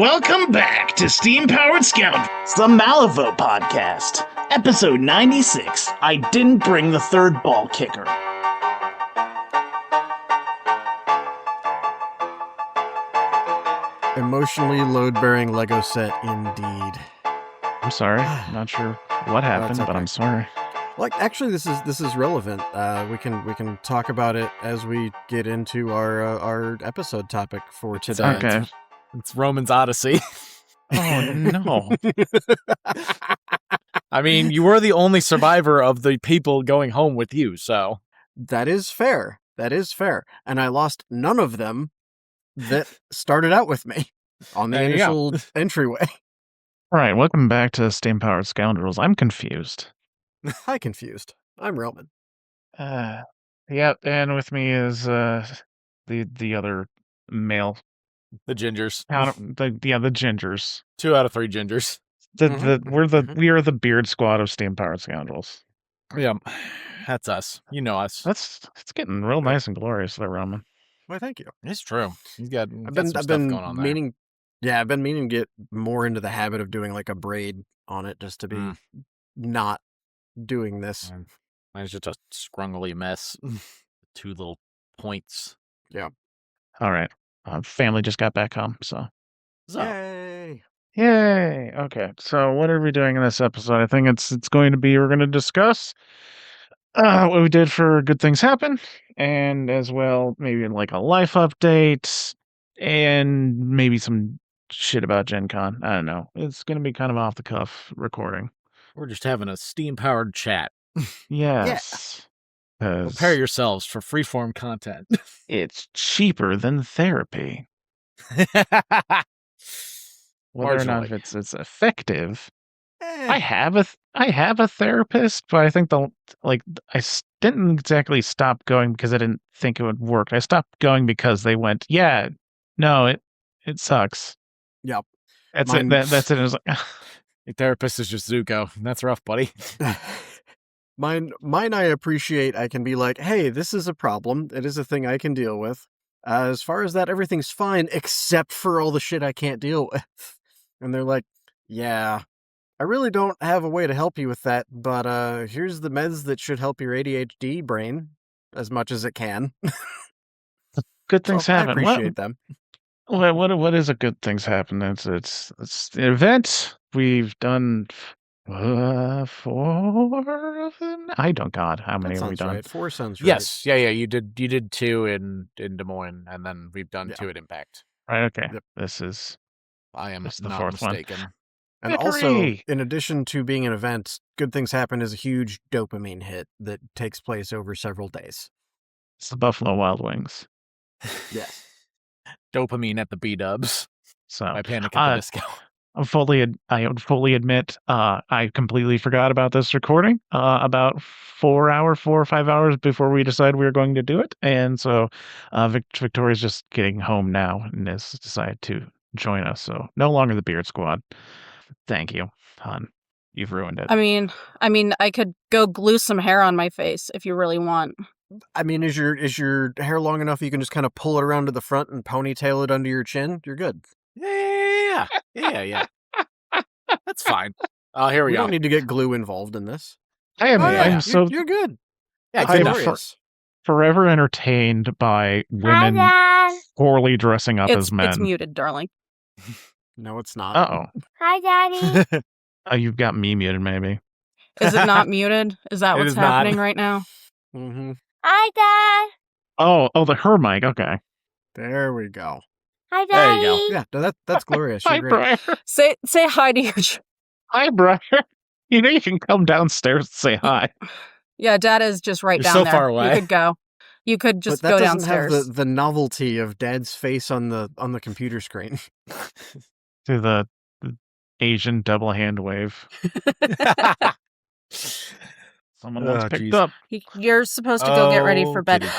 Welcome back to Steam-Powered Scoundrels, the Malifaux podcast, episode 96, I Didn't Bring the Third Ball Kicker. Emotionally load-bearing Lego set, indeed. I'm sorry. I'm not sure what happened, okay. but I'm sorry. Like, actually, this is relevant. We can talk about it as we get into our episode topic for today. Okay. It's Roman's Odyssey. Oh, no. I mean, you were the only survivor of the people going home with you, so. That is fair. That is fair. And I lost none of them that started out with me on the There you go. initial entryway. All right, welcome back to Steam-Powered Scoundrels. I'm confused. I'm confused. I'm Roman. Yep, and with me is the other male. The gingers. The gingers. 2 out of 3 gingers. We are the beard squad of Steam-Powered Scoundrels. Yeah, that's us. You know us. It's getting real nice and glorious there, Roman. Well, thank you. It's true. He's got I've some stuff been going on there. meaning. Yeah, I've been meaning to get more into the habit of doing like a braid on it, just to be not doing this. Mine's just a scrungly mess. 2 little points. Yeah. All right. Family just got back home, so. Yay! Yay! Okay, so what are we doing in this episode? I think it's going to be, we're going to discuss what we did for Good Things Happen, and as well, maybe like a life update, and maybe some shit about Gen Con. I don't know. It's going to be kind of off-the-cuff recording. We're just having a steam-powered chat. Yes. Prepare yourselves for freeform content. It's cheaper than therapy. Whether or not it's effective. I have a therapist, but I think didn't exactly stop going because I didn't think it would work. I stopped going because they went, yeah, no, it sucks. Yep. That's it. That's it. It was like, Your therapist is just Zuko. That's rough, buddy. Mine I appreciate. I can be like, hey, this is a problem. It is a thing I can deal with. As far as that, everything's fine, except for all the shit I can't deal with. And they're like, yeah, I really don't have a way to help you with that, but here's the meds that should help your ADHD brain as much as it can. Good things happen. I appreciate them. What is a good things happen? It's an event. We've done 4 of them. I don't. God, how many have we done? Right. 4 sounds right. Yes, yeah. You did 2 in Des Moines, and then we've done 2 at Impact. Right. Okay. Yep. This is I am the not 4th mistaken. one. And also, in addition to being an event, Good Things Happen is a huge dopamine hit that takes place over several days. It's the Buffalo Wild Wings. Yes. Dopamine at the B-dubs. So I Panic at the Disco. I would fully admit, I completely forgot about this recording about 4 or 5 hours before we decided we were going to do it. And so Victoria's just getting home now and has decided to join us. So no longer the Beard Squad. Thank you, hon. You've ruined it. I mean, I could go glue some hair on my face if you really want. I mean, is your hair long enough you can just kind of pull it around to the front and ponytail it under your chin? You're good. Yeah. That's fine. Oh, here we We go. don't need to get glue involved in this. You're good. Yeah, I'm good enough. Forever entertained by women poorly dressing up as men. It's muted, darling. No, it's not. Uh-oh. Hi, Daddy. Oh, you've got me muted, maybe. Is it not muted? Is that what's happening right now? Mm-hmm. Hi, Dad. Oh, her mic. Okay. There we go. Hi, There Daddy. you go. Yeah, no, that's glorious. You're Hi, great. Briar. Say hi to your... Hi, Briar. You know you can come downstairs and say hi. Yeah, Dad is just right You're down so there. far away. You could go. You could just But go that doesn't downstairs. have the novelty of Dad's face on the computer screen. To the Asian double hand wave. Someone once picked up. You're supposed to go get ready for bed. kitty.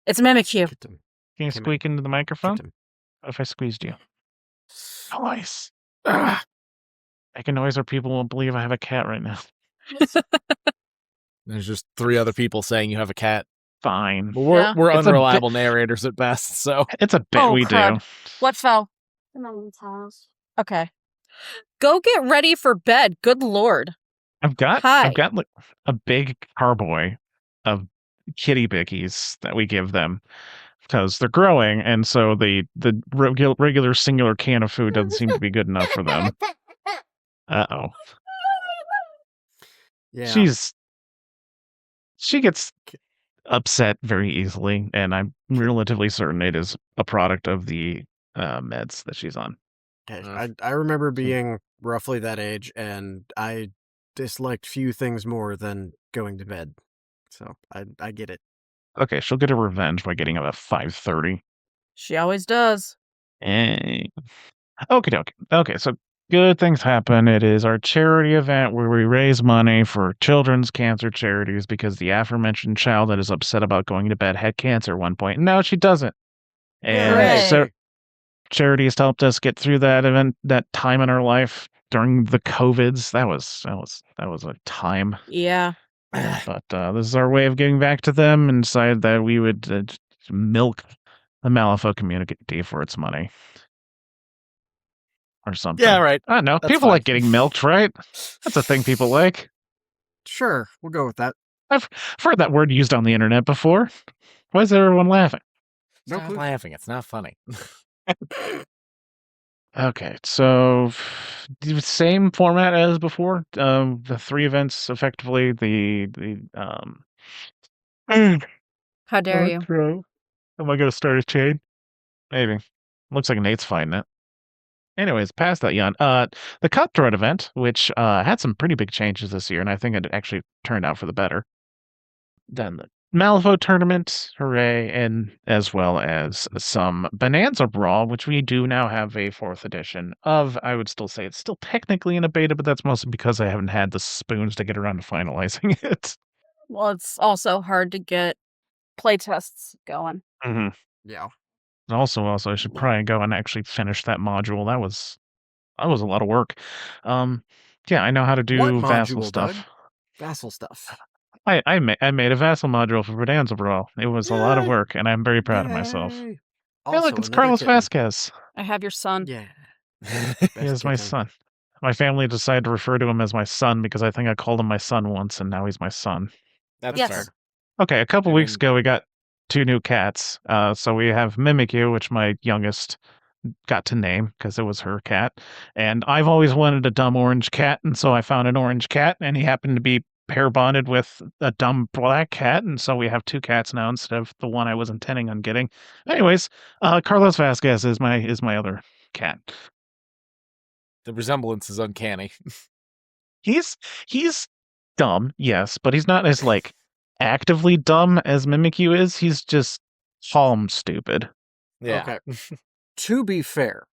It's Mimikyu. Get him. Can you Come squeak into the microphone? Get him. What if I squeezed you? Noise. Make a noise or people won't believe I have a cat right now. There's just 3 other people saying you have a cat. Fine. But we're Yeah. It's a unreliable narrators at best, so. It's a bit Oh, we crud. do. What fell? The mountain tiles. Okay. Go get ready for bed. Good lord. I've got Hi. like a big carboy of kitty bickies that we give them because they're growing, and so the regular singular can of food doesn't seem to be good enough for them. Uh-oh. Yeah. She gets upset very easily, and I'm relatively certain it is a product of the meds that she's on. Okay. I remember being roughly that age, and I disliked few things more than going to bed. So I get it. Okay, she'll get her revenge by getting up at 5:30. She always does. Okie dokie. Okay, so good things happen. It is our charity event where we raise money for children's cancer charities because the aforementioned child that is upset about going to bed had cancer at one point. And now she doesn't. And Hooray. so charities helped us get through that event, that time in our life during the COVIDs. That was a time. Yeah. But this is our way of giving back to them, and decided that we would milk the Malifaux community for its money. Or something. Yeah, right. I don't know. That's People fine. like getting milked, right? That's a thing people like. Sure, we'll go with that. I've heard that word used on the internet before. Why is everyone laughing? No Stop clue. laughing. It's not funny. Okay, so the same format as before. The 3 events, effectively. How dare you? Am I going to start a chain? Maybe. Looks like Nate's fighting it. Anyways, past that, Jan. The Cutthroat event, which had some pretty big changes this year, and I think it actually turned out for the better. Then the Malifaux tournament, hooray, and as well as some Bonanza Brawl, which we do now have a 4th edition of. I would still say it's still technically in a beta, but that's mostly because I haven't had the spoons to get around to finalizing it. Well, it's also hard to get playtests going. Mm-hmm. Yeah. Also, I should probably go and actually finish that module. That was a lot of work. Yeah, I know how to do What vassal module, stuff. Doug? Vassal stuff. I made a vassal module for Bonanza Brawl. It was a lot of Yay! work, and I'm very proud of myself. Yay! Hey, Also, look, it's another Carlos kitten. Vasquez. I have your son. Yeah. He is my son. My family decided to refer to him as my son because I think I called him my son once, and now he's my son. That's Yes. fair. Okay, a couple I weeks mean- ago, we got 2 new cats. So we have Mimikyu, which my youngest got to name because it was her cat. And I've always wanted a dumb orange cat, and so I found an orange cat, and he happened to be pair bonded with a dumb black cat, and so we have 2 cats now instead of the one I was intending on getting. Anyways, Carlos Vasquez is my other cat. The resemblance is uncanny. He's dumb, yes, but he's not as like actively dumb as Mimikyu is. He's just calm stupid. Yeah. Okay. To be fair,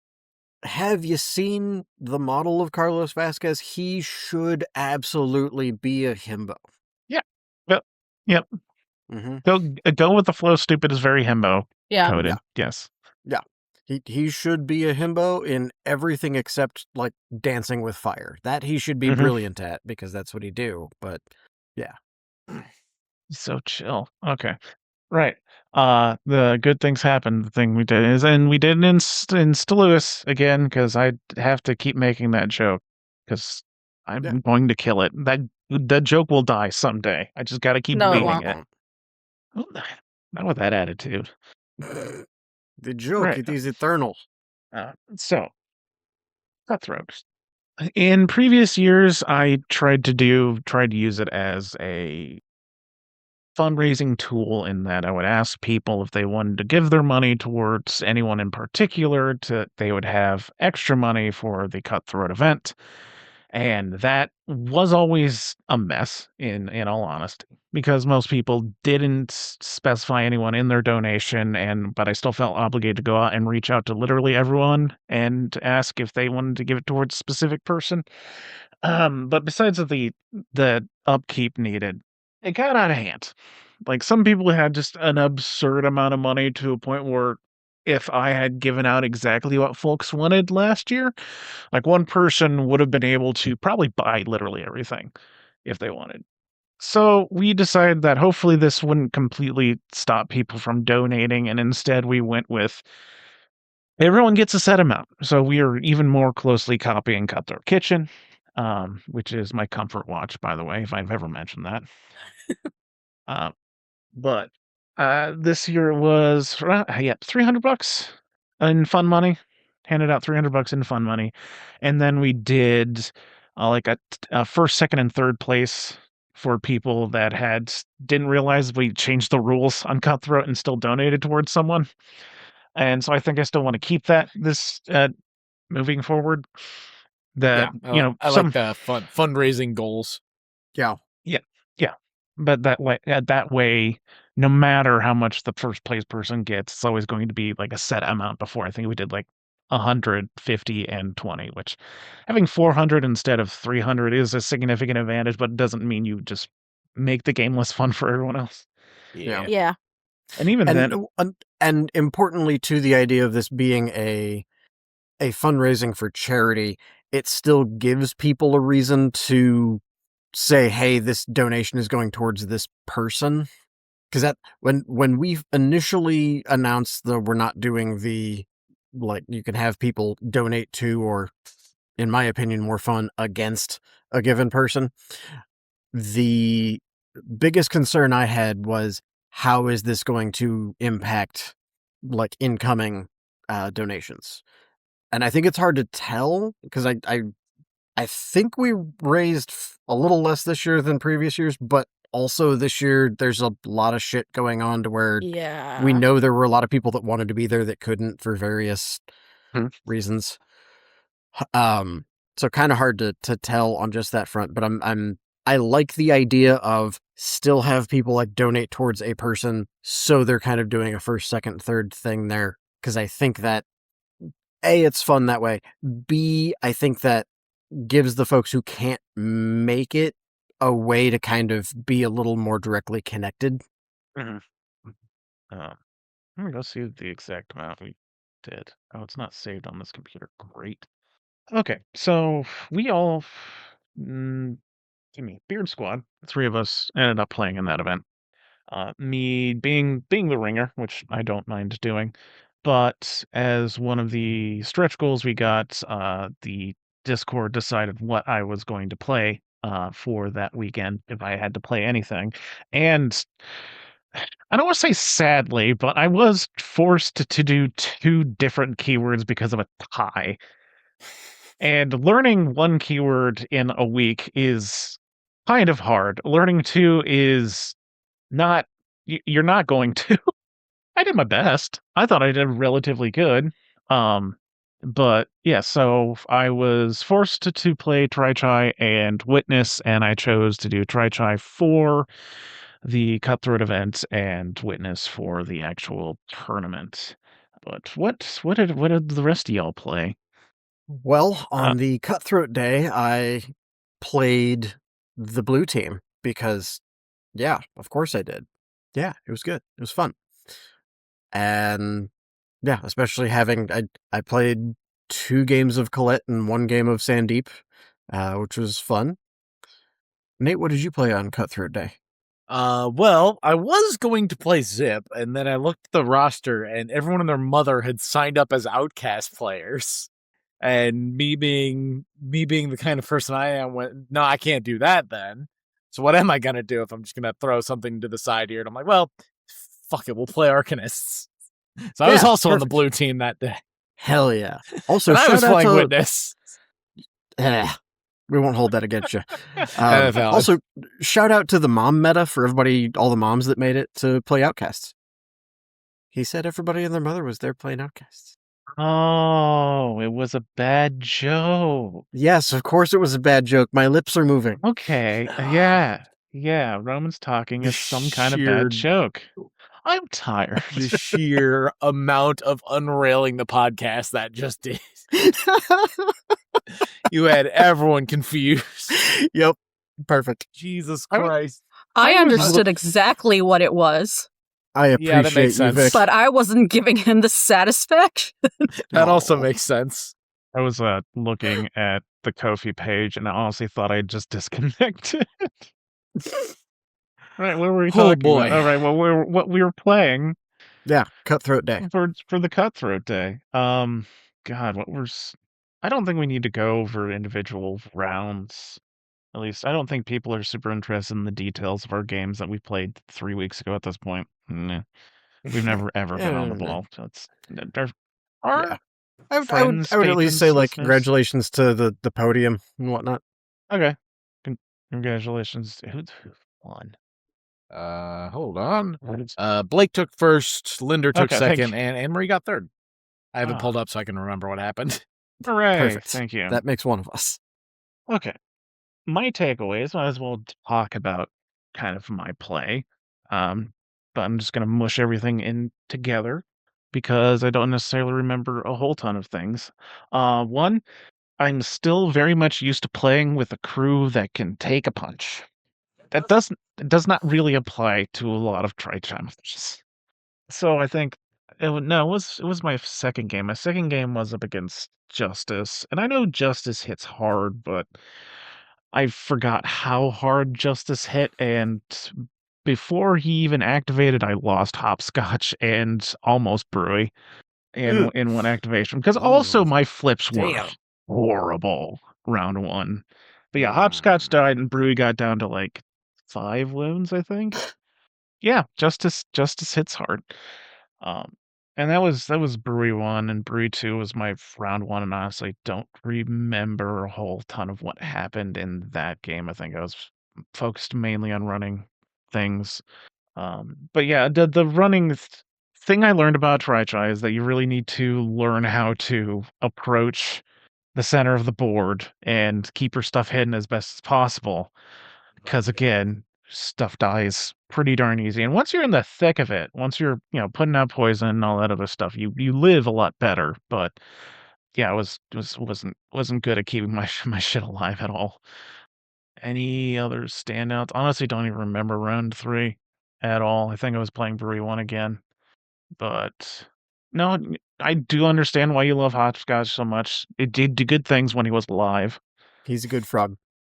have you seen the model of Carlos Vasquez? He should absolutely be a himbo. Yep. Mm-hmm. Go with the flow. Stupid is very himbo Yeah. coded. Yes. He should be a himbo in everything except like dancing with fire. That he should be Mhm. brilliant at because that's what he do. But He's so chill. Okay. Right. The good things happen. The thing we did is, and we did it in Stuluis again because I have to keep making that joke because I'm Yeah. going to kill it. That joke will die someday. I just got to keep No, it beating won't. it. Not with that attitude. The joke, Right. it is eternal. So, Cutthroat. In previous years, I tried to use it as a fundraising tool in that I would ask people if they wanted to give their money towards anyone in particular, they would have extra money for the Cutthroat event. And that was always a mess, in all honesty, because most people didn't specify anyone in their donation, but I still felt obligated to go out and reach out to literally everyone and ask if they wanted to give it towards a specific person. But besides the upkeep needed, it got out of hand. Like some people had just an absurd amount of money to a point where if I had given out exactly what folks wanted last year, like one person would have been able to probably buy literally everything if they wanted. So we decided that hopefully this wouldn't completely stop people from donating, and instead we went with everyone gets a set amount. So we are even more closely copying Cutthroat Kitchen, which is my comfort watch, by the way, if I've ever mentioned that. But this year was $300 in fun money. Handed out $300 in fun money, and then we did like a first, second, and third place for people that didn't realize we changed the rules on Cutthroat and still donated towards someone. And so I think I still want to keep that this moving forward. That I like the fundraising goals. Yeah. But that way, no matter how much the first place person gets, it's always going to be like a set amount. Before I think we did like 100, 50, and 20, which having 400 instead of 300 is a significant advantage, but it doesn't mean you just make the game less fun for everyone else. Yeah. And even then, and importantly to the idea of this being a fundraising for charity, it still gives people a reason to say, hey, this donation is going towards this person. Because that when we initially announced that we're not doing the, like, you can have people donate to, or in my opinion, more fun, against a given person, the biggest concern I had was, how is this going to impact like incoming donations? And I think it's hard to tell, because I think we raised a little less this year than previous years, but also this year there's a lot of shit going on to where we know there were a lot of people that wanted to be there that couldn't for various reasons. So kind of hard to tell on just that front, but I like the idea of still have people like donate towards a person, so they're kind of doing a first, second, third thing there, because I think that A, it's fun that way. B, I think that gives the folks who can't make it a way to kind of be a little more directly connected. let me go see the exact amount we did. Oh, it's not saved on this computer. Great. Okay, so we all, Beard Squad, the three of us ended up playing in that event. Me being the ringer, which I don't mind doing, but as one of the stretch goals we got, the Discord decided what I was going to play for that weekend if I had to play anything. And I don't want to say sadly, but I was forced to do 2 different keywords because of a tie. And learning 1 keyword in a week is kind of hard. Learning 2 is not, you're not going to. I did my best. I thought I did relatively good. But yeah, so I was forced to play Try and Witness, and I chose to do Try for the Cutthroat event and Witness for the actual tournament. But what did the rest of y'all play? Well, on the Cutthroat day, I played the blue team because, yeah, of course I did. Yeah, it was good. It was fun. And yeah, especially having, I played 2 games of Colette and 1 game of Sandeep, which was fun. Nate, what did you play on Cutthroat Day? Well, I was going to play Zip, and then I looked at the roster, and everyone and their mother had signed up as Outcast players. And me being the kind of person I am, went, no, I can't do that then. So what am I going to do if I'm just going to throw something to the side here? And I'm like, well, fuck it, we'll play Arcanists. So I was also on the blue team that day. Hell yeah. Also, I was playing Witness. We won't hold that against you. Also, shout out to the mom meta for everybody, all the moms that made it to play Outcasts. He said everybody and their mother was there playing Outcasts. Oh, it was a bad joke. Yes, of course it was a bad joke. My lips are moving. Okay, yeah. Roman's talking is some kind of bad joke. I'm tired. The sheer amount of unrailing the podcast that just did. You had everyone confused. Yep. Perfect. Jesus Christ. I understood exactly what it was. I appreciate that makes sense. Vic. But I wasn't giving him the satisfaction. That also makes sense. I was looking at the Ko-fi page, and I honestly thought I just disconnected. All right, what were we talking about? All right, well, what we were playing Yeah, Cutthroat Day. for the Cutthroat Day. God, I don't think we need to go over individual rounds. At least I don't think people are super interested in the details of our games that we played 3 weeks ago at this point. Nah. We've never ever been on the ball. So Yeah. our I friends, would at least patrons, say like listeners. congratulations to the podium and whatnot. Okay. Congratulations. Who won? Hold on. Blake took first, Linder took Okay, thank second, you. and Anne-Marie got third. I have it Ah. pulled up so I can remember what happened. Hooray. Perfect. Thank you. That makes one of us. Okay. My takeaways, might as well talk about kind of my play. But I'm just gonna mush everything in together because I don't necessarily remember a whole ton of things. One, I'm still very much used to playing with a crew that can take a punch. That does not really apply to a lot of try-timers. So I think it was my second game. My second game was up against Justice, and I know Justice hits hard, but I forgot how hard Justice hit, and before he even activated, I lost Hopscotch and almost Brewy in one activation. Because also my flips were Damn. horrible round one. But yeah, Hopscotch died and Brewy got down to like 5 wounds, I think. Yeah, Justice hits hard. And that was Brewery 1, and Brewery 2 was my round 1, and honestly don't remember a whole ton of what happened in that game. I think I was focused mainly on running things. But yeah, the running thing I learned about Try is that you really need to learn how to approach the center of the board and keep your stuff hidden as best as possible. Because again, stuff dies pretty darn easy. And once you're in the thick of it, once you're, putting out poison and all that other stuff, you live a lot better. But yeah, I wasn't good at keeping my shit alive at all. Any other standouts? Honestly, don't even remember round 3 at all. I think I was playing Brewery 1 again. But no, I do understand why you love Hopscotch so much. It did do good things when he was alive. He's a good frog.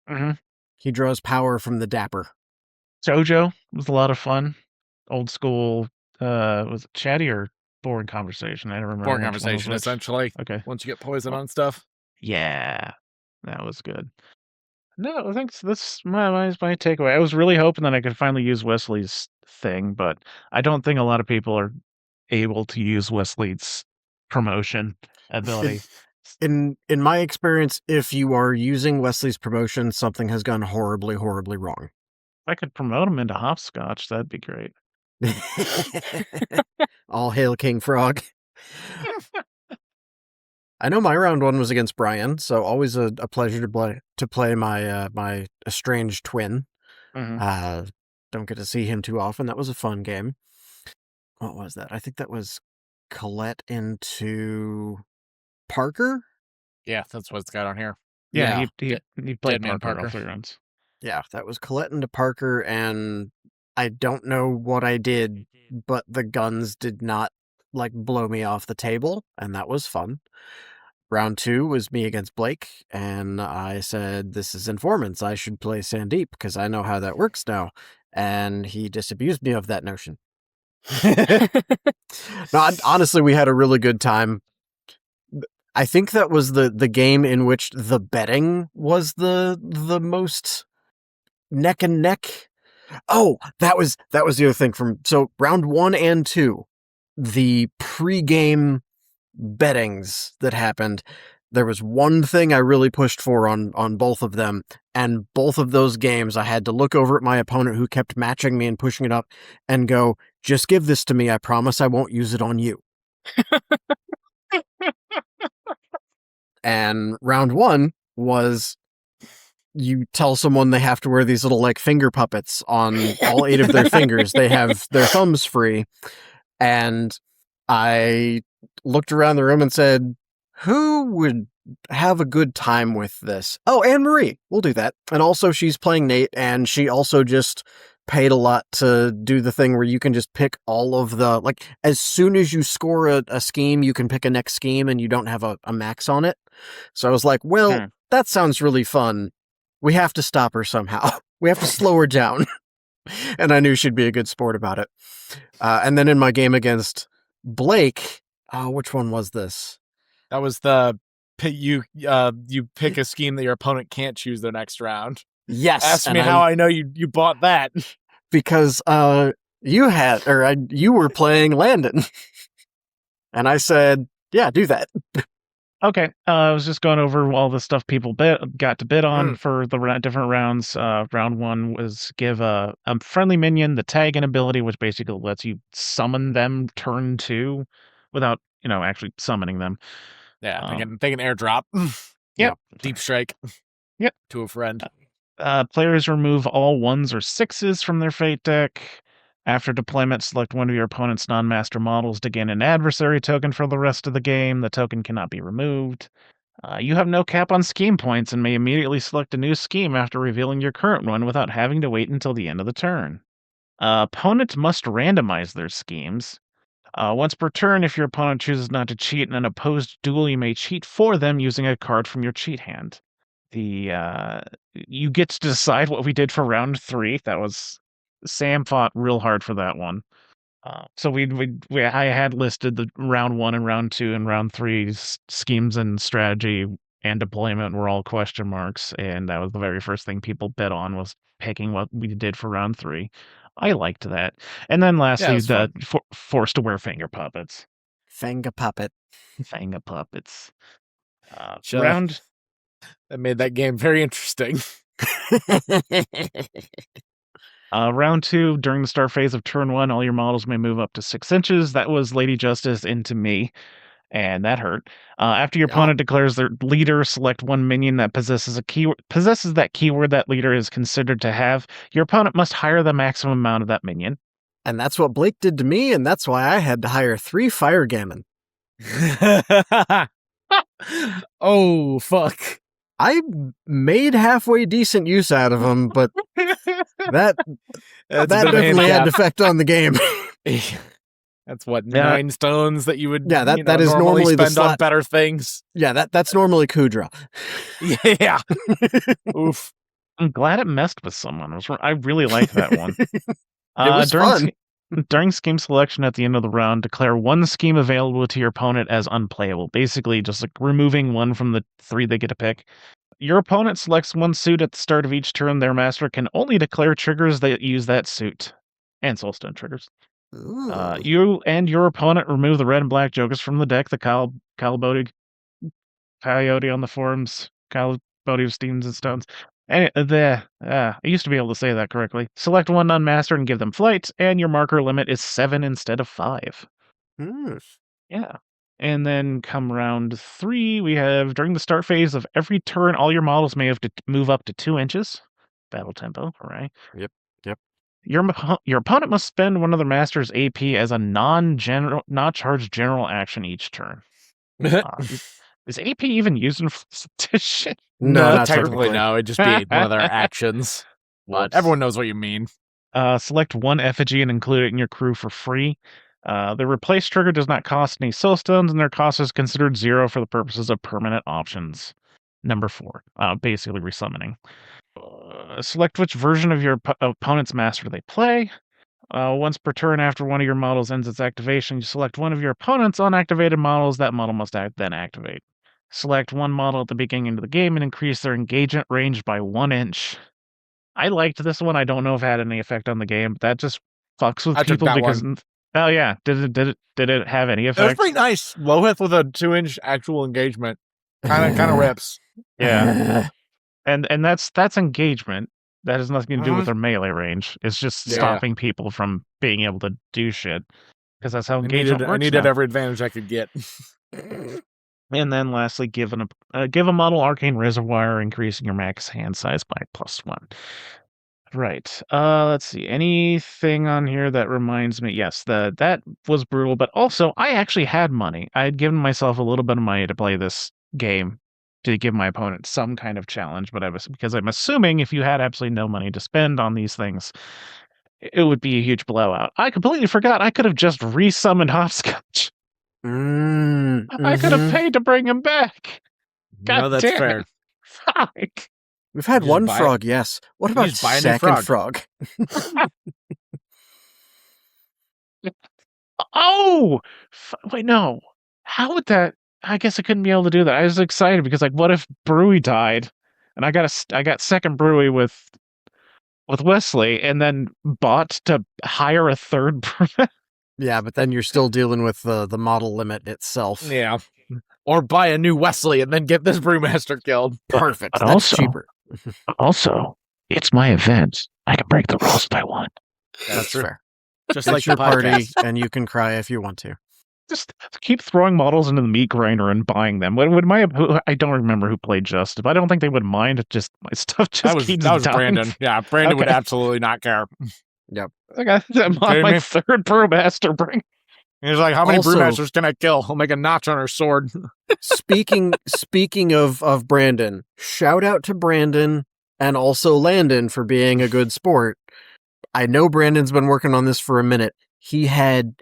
Mm-hmm. He draws power from the dapper. JoJo was a lot of fun. Old school, was it chatty or boring conversation? I don't remember. Boring which one was conversation, which. essentially. Okay. Once you get poison on stuff. Yeah, that was good. No, I think that's my takeaway. I was really hoping that I could finally use Wesley's thing, but I don't think a lot of people are able to use Wesley's promotion ability. In my experience, if you are using Wesley's promotion, something has gone horribly, horribly wrong. If I could promote him into hopscotch, that'd be great. All hail King Frog. I know my round 1 was against Brian, so always a pleasure to play my my estranged twin. Mhm. Don't get to see him too often. That was a fun game. What was that? I think that was Colette into Parker. Yeah, that's what it's got on here. Yeah, he played Deadman Parker all Parker. 3 rounds. Yeah, that was Colette into Parker, and I don't know what I did, but the guns did not blow me off the table, and that was fun. Round 2 was me against Blake, and I said, this is Informants. I should play Sandeep because I know how that works now. And he disabused me of that notion. No, honestly, we had a really good time. I think that was the game in which the betting was the most neck and neck. Oh, that was the other thing so round 1 and 2, the pre-game bettings that happened. There was one thing I really pushed for on both of them, and both of those games I had to look over at my opponent who kept matching me and pushing it up and go, just give this to me, I promise I won't use it on you. And round 1 was you tell someone they have to wear these little finger puppets on all 8 of their fingers. They have their thumbs free. And I looked around the room and said, who would have a good time with this? Oh, Anne-Marie, we'll do that. And also she's playing Nate, and she also just paid a lot to do the thing where you can just pick all of the, as soon as you score a scheme, you can pick a next scheme and you don't have a max on it. So I was like, well, that sounds really fun. We have to stop her somehow. We have to slow her down. And I knew she'd be a good sport about it. And then in my game against Blake, which one was this? That was the you pick a scheme that your opponent can't choose the next round. Yes. Ask me how I know you bought that. Because you were playing Landon. And I said, yeah, do that. Okay, I was just going over all the stuff people got to bid on for the different rounds. Round 1 was give a friendly minion the tag and ability, which basically lets you summon them turn 2 without, actually summoning them. Yeah, they can airdrop. Yep. Deep strike. Yep. To a friend. Players remove all 1s or 6s from their fate deck. After deployment, select one of your opponent's non-master models to gain an adversary token for the rest of the game. The token cannot be removed. You have no cap on scheme points and may immediately select a new scheme after revealing your current one without having to wait until the end of the turn. Opponent must randomize their schemes. Once per turn, if your opponent chooses not to cheat in an opposed duel, you may cheat for them using a card from your cheat hand. You get to decide what we did for round 3. That was Sam fought real hard for that one. So I had listed the round 1 and round 2 and round 3 schemes and strategy and deployment were all question marks, and that was the very first thing people bet on was picking what we did for round 3. I liked that. And then lastly, forced to wear finger puppets. Finger puppet. Finger puppets. Round that made that game very interesting. Round 2, during the start phase of turn 1, all your models may move up to 6 inches. That was Lady Justice into me, and that hurt. After your opponent declares their leader, select one minion that possesses that keyword that leader is considered to have. Your opponent must hire the maximum amount of that minion. And that's what Blake did to me, and that's why I had to hire 3 Fire Gammon. Oh, fuck. I made halfway decent use out of them, but that definitely had an effect on the game. That's what 9 stones that you would that is normally spend on better things. Yeah, that's normally Kudra. Yeah. Oof. I'm glad it messed with someone. I really liked that one. It was fun. During scheme selection at the end of the round, declare one scheme available to your opponent as unplayable. Basically, just like removing one from the 3 they get to pick. Your opponent selects one suit at the start of each turn. Their master can only declare triggers that use that suit. And soulstone triggers. You and your opponent remove the red and black jokers from the deck. The Coyote on the forums. Coyote of Steams and Stones. I used to be able to say that correctly. Select one unmastered and give them flight, and your marker limit is 7 instead of 5. Yeah. And then come round 3, we have during the start phase of every turn, all your models may have to move up to 2 inches. Battle tempo, hooray. Yep. Your opponent must spend one of their master's AP as a not charged general action each turn. Is AP even used in edition? No, technically no. It'd just be one of their actions. But everyone knows what you mean. Select one effigy and include it in your crew for free. The replace trigger does not cost any soul stones, and their cost is considered 0 for the purposes of permanent options. Number 4, basically resummoning. Select which version of your opponent's master they play. Once per turn after one of your models ends its activation, you select one of your opponent's unactivated models. That model must then activate. Select one model at the beginning of the game and increase their engagement range by 1 inch. I liked this one. I don't know if it had any effect on the game, but that just fucks with people because... One. Oh yeah, did it have any effect? It was pretty nice. Lohith with a 2-inch actual engagement. Kind of rips. Yeah. And that's engagement. That has nothing to do with their melee range. It's just stopping people from being able to do shit. Because that's how engagement works. I needed every advantage I could get. And then lastly, give a model Arcane Reservoir, increasing your max hand size by +1. Right. Let's see. Anything on here that reminds me? Yes, that was brutal, but also I actually had money. I had given myself a little bit of money to play this game to give my opponent some kind of challenge, but because I'm assuming if you had absolutely no money to spend on these things, it would be a huge blowout. I completely forgot I could have just resummoned Hopscotch. I could have paid to bring him back. God no, that's damn fair. It. Fuck. We've had Just one buy- frog, yes. What you about just buy a new second frog? Oh, wait, no. How would that? I guess I couldn't be able to do that. I was excited because, like, what if Brewy died, and I got second Brewy with Wesley, and then bought to hire a third. Yeah, but then you're still dealing with the model limit itself. Yeah. Or buy a new Wesley and then get this brewmaster killed. Perfect. But That's also- cheaper. Also, it's my event. I can break the rules if I want. That's true. fair. Just It's like your the party, podcast. and you can cry if you want to. Just keep throwing models into the meat grinder and buying them. I don't remember who played Justin. I don't think they would mind if just my stuff just That was keeps that was dying. Brandon. Yeah, Brandon would Okay. absolutely not care. Like, I'm on kidding my me? third brewmaster. Bring. He's like, how many Also- brewmasters can I kill? I'll make a notch on her sword. Speaking of Brandon, shout out to Brandon and also Landon for being a good sport. I know Brandon's been working on this for a minute. He had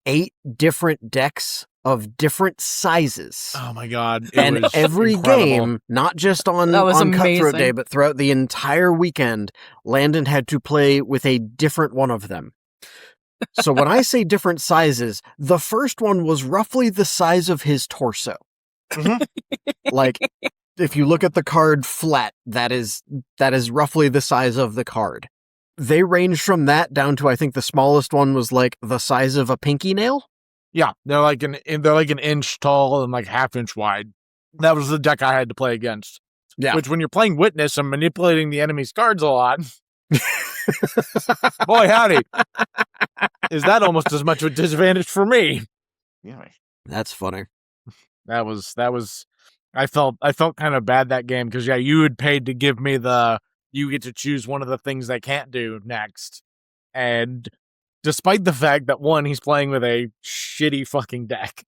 8 different decks of different sizes. Oh my god! It And was every incredible. game, not just on That was Cutthroat amazing. Day, but throughout the entire weekend, Landon had to play with a different one of them. So when I say different sizes, the first one was roughly the size of his torso. Mhm. Like, if you look at the card flat, that is roughly the size of the card. They range from that down to, I think the smallest one was like the size of a pinky nail. Yeah, they're like an inch tall and like half inch wide. That was the deck I had to play against. Yeah. Which, when you're playing Witness and manipulating the enemy's cards a lot, boy howdy, is that almost as much of a disadvantage for me? Yeah. That's funny. That was. I felt kind of bad that game because you had paid to give me you get to choose one of the things they can't do next, and despite the fact that one, he's playing with a shitty fucking deck.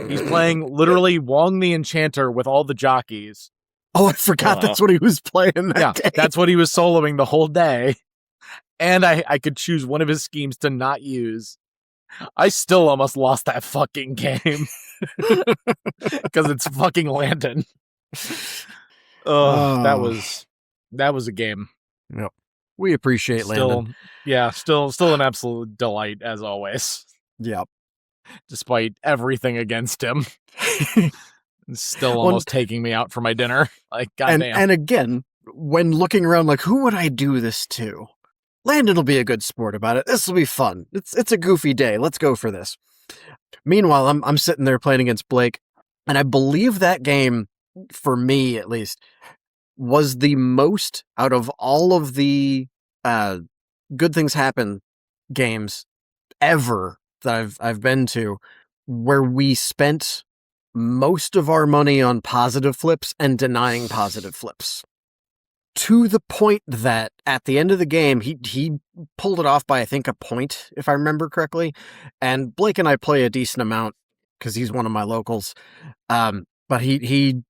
He's playing literally Wong the Enchanter with all the jockeys. Oh, I forgot that's what he was playing that day. That's what he was soloing the whole day. And I could choose one of his schemes to not use. I still almost lost that fucking game. Because it's fucking Landon. Oh, that was a game. We appreciate Landon. Still an absolute delight as always. Yep. Despite everything against him. It's still almost taking me out for my dinner. Like, goddamn. And again, when looking around, like, who would I do this to? Landon will be a good sport about it. This will be fun. It's a goofy day. Let's go for this. Meanwhile, I'm sitting there playing against Blake, and I believe that game, for me at least, was the most out of all of the Good Things Happen games ever that I've been to, where we spent most of our money on positive flips and denying positive flips. To the point that at the end of the game, he pulled it off by, I think, a point, if I remember correctly. And Blake and I play a decent amount because he's one of my locals. But he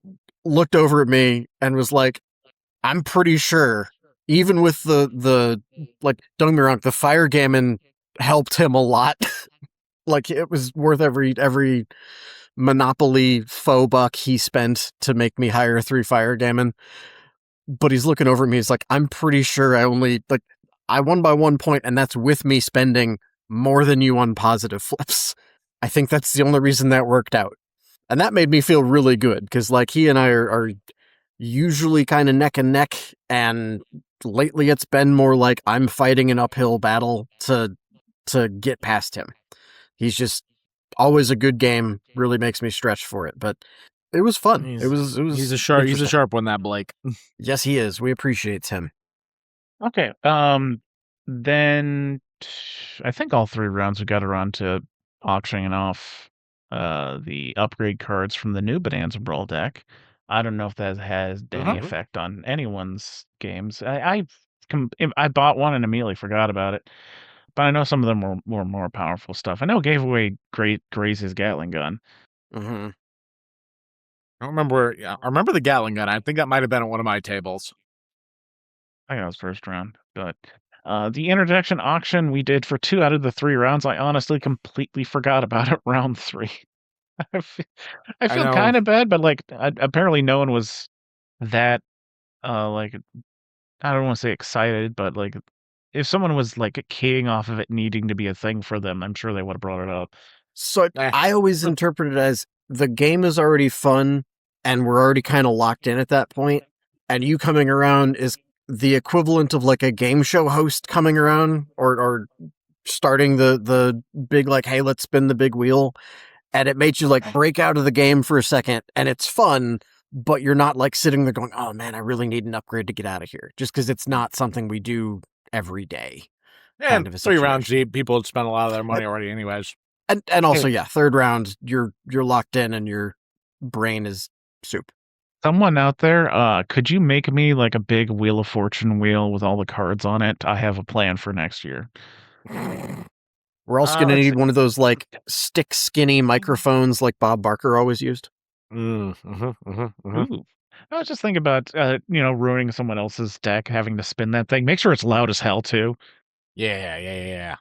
looked over at me and was like, I'm pretty sure, even with the like, don't get me wrong, the Fire Gammon helped him a lot. Like, it was worth every Monopoly faux buck he spent to make me hire 3 Fire Gammon. But he's looking over at me. He's like, I'm pretty sure I won by 1 point, and that's with me spending more than you on positive flips. I think that's the only reason that worked out. And that made me feel really good, because like he and I are usually kind of neck and neck, and lately it's been more like I'm fighting an uphill battle to get past him. He's just always a good game, really makes me stretch for it, but it was fun. It was He's a sharp one, that Blake. Yes, he is. We appreciate him. Okay. Then I think all 3 rounds we got around to auctioning off the upgrade cards from the new Bonanza Brawl deck. I don't know if that has any effect on anyone's games. I bought one and immediately forgot about it, but I know some of them were more powerful stuff. I know it gave away Grace's Gatling gun. Mm-hmm. I don't remember. Yeah, I remember the Gatling gun. I think that might have been at one of my tables. I think that was first round, but the interjection auction we did for 2 out of the 3 rounds. I honestly completely forgot about it round 3. I feel know. kind of bad, but like apparently no one was that like I don't want to say excited, but like if someone was like keying off of it needing to be a thing for them, I'm sure they would have brought it up. So Eh. I always interpret it as the game is already fun and we're already kind of locked in at that point, and you coming around is the equivalent of like a game show host coming around or starting the big like, hey, let's spin the big wheel, and it makes you like break out of the game for a second, and it's fun, but you're not like sitting there going, oh man, I really need an upgrade to get out of here, just because it's not something we do every day. And of a 3 rounds situation. deep, people had spent a lot of their money already anyways. And also, yeah, third round, you're locked in and your brain is soup. Someone out there, could you make me like a big Wheel of Fortune wheel with all the cards on it? I have a plan for next year. We're also going to let's need see. one of those like stick skinny microphones like Bob Barker always used. Ooh. I was just thinking about ruining someone else's deck, having to spin that thing. Make sure it's loud as hell too. Yeah.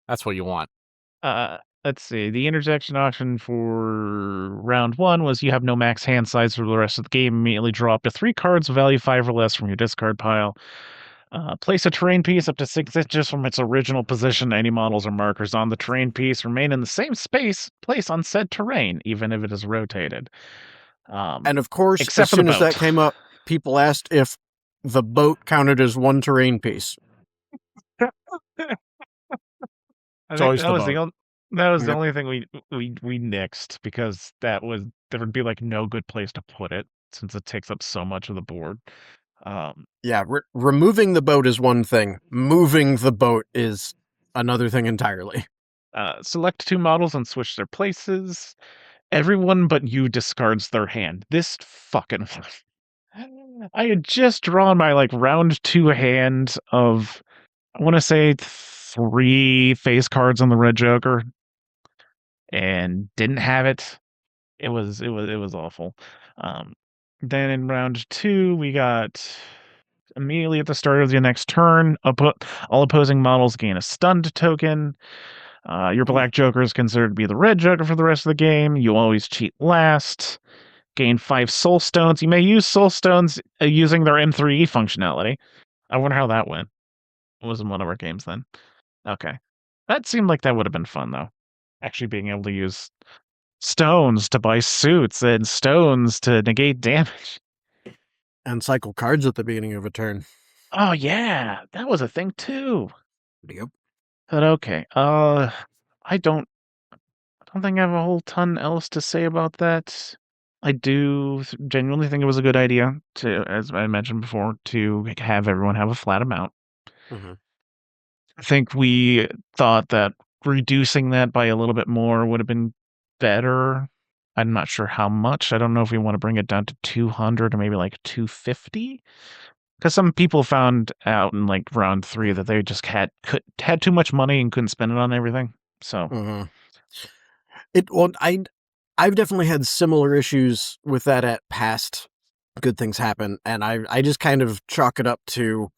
That's what you want. Let's see. The interjection option for round 1 was you have no max hand size for the rest of the game. Immediately draw up to 3 cards of value 5 or less from your discard pile. Place a terrain piece up to 6 inches from its original position. Any models or markers on the terrain piece remain in the same space placed on said terrain, even if it is rotated. And of course, except as for the soon as that boat. came up, people asked if the boat counted as one terrain piece. I It's think always that the was the boat. only that was the Yep. only thing we nixed because there would be like no good place to put it since it takes up so much of the board. Yeah, removing the boat is one thing. Moving the boat is another thing entirely. Select 2 models and switch their places. Everyone but you discards their hand. This fucking I had just drawn my like round 2 hand of I want to say 3 face cards on the red joker and didn't have it. It was awful. Then in round 2 we got immediately at the start of the next turn, all opposing models gain a stunned token. Your black joker is considered to be the red joker for the rest of the game. You always cheat last. Gain 5 soul stones. You may use soul stones using their M3E functionality. I wonder how that went. It was in one of our games then. Okay. That seemed like that would have been fun, though. Actually being able to use stones to buy suits and stones to negate damage. And cycle cards at the beginning of a turn. Oh, yeah. That was a thing, too. Yep. But okay. I don't think I have a whole ton else to say about that. I do genuinely think it was a good idea to, as I mentioned before, to have everyone have a flat amount. Mm-hmm. I think we thought that reducing that by a little bit more would have been better. I'm not sure how much. I don't know if we want to bring it down to 200 or maybe like 250. Because some people found out in like round 3 that they just had too much money and couldn't spend it on everything. So I've definitely had similar issues with that at past Good Things Happen, and I just kind of chalk it up to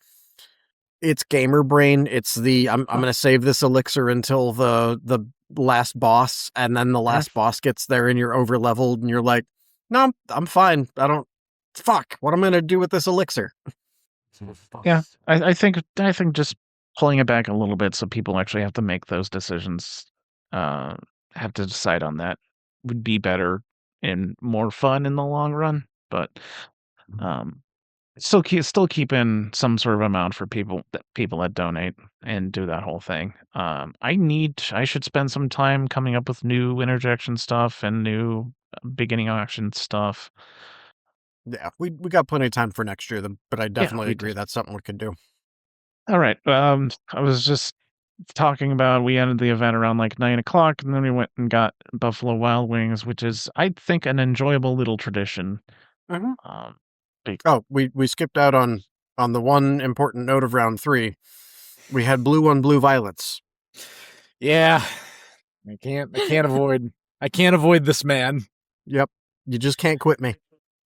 it's gamer brain. It's the I'm going to save this elixir until the last boss, and then the last boss gets there and you're over leveled and you're like, no, I'm fine. Fuck, what am I going to do with this elixir? yeah, I think just pulling it back a little bit so people actually have to make those decisions, have to decide on that would be better and more fun in the long run. But still keeping some sort of amount for people that donate and do that whole thing. I should spend some time coming up with new interjection stuff and new beginning auction stuff. Yeah, we got plenty of time for next year, but I definitely we agree do. that's something we could do. All right. I was just talking about we ended the event around like 9 o'clock, and then we went and got Buffalo Wild Wings, which is I think an enjoyable little tradition. Mhm. Big- Oh, we skipped out on the one important note of round 3. We had blue on blue violets. Yeah. I can't avoid this man. Yep. You just can't quit me.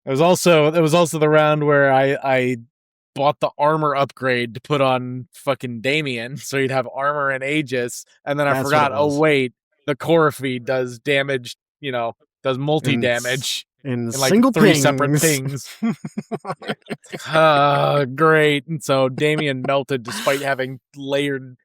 It was also the round where I bought the armor upgrade to put on fucking Damien, so he'd have armor and Aegis, and then I That's forgot, what it was. oh wait, the Coryphee does damage, does multi-damage. in like single 3 pings. separate pings. Great. And so Damien melted despite having layered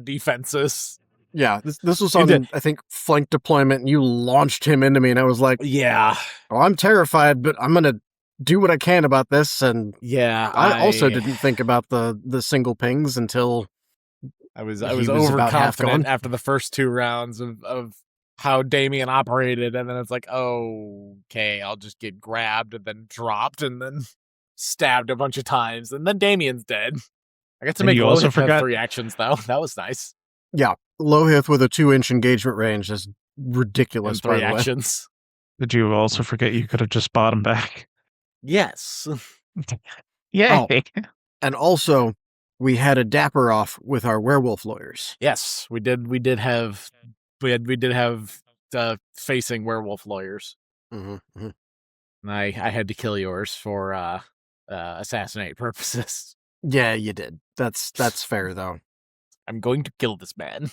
defenses. Yeah, this was You did. on, I think, flank deployment, and you launched him into me, and I was like, Yeah. oh, I'm terrified, but I'm going to do what I can about this, and Yeah. I also didn't think about the single pings until I was he was about half overconfident gone. after the first 2 rounds of how Damien operated, and then it's like, oh, okay, I'll just get grabbed and then dropped and then stabbed a bunch of times, and then Damien's dead. I got to And make you also Lohith have forgot- 3 actions though. That was nice. Yeah, Lohith with a 2-inch engagement range is ridiculous, And by 3 the way. actions. Did you also forget you could have just bought him back? Yes. Yay! Oh. And also, we had a dapper off with our werewolf lawyers. Yes, we did have facing werewolf lawyers. Mm-hmm. And I had to kill yours for assassinate purposes. Yeah, you did. That's fair, though. I'm going to kill this man.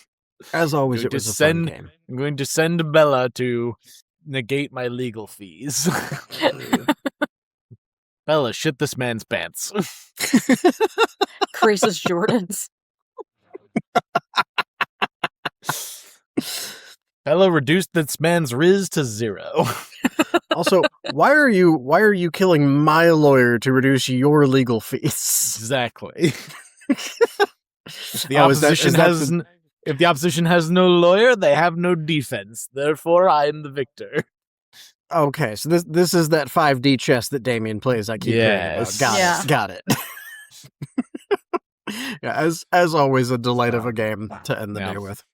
As always, Going it to was a fun game. I'm going to send Bella to negate my legal fees. Bella, shit this man's pants. Creases Jordans. Bella reduced this man's riz to 0. Also, why are you killing my lawyer to reduce your legal fees? Exactly. If the Oh, is that- opposition is that has the- if the opposition has no lawyer, they have no defense. Therefore, I am the victor. Okay, so this is that 5D chess that Damien plays. I keep hearing about. Yes. Got it. Yeah, as always, a delight of a game to end the Yeah. day with,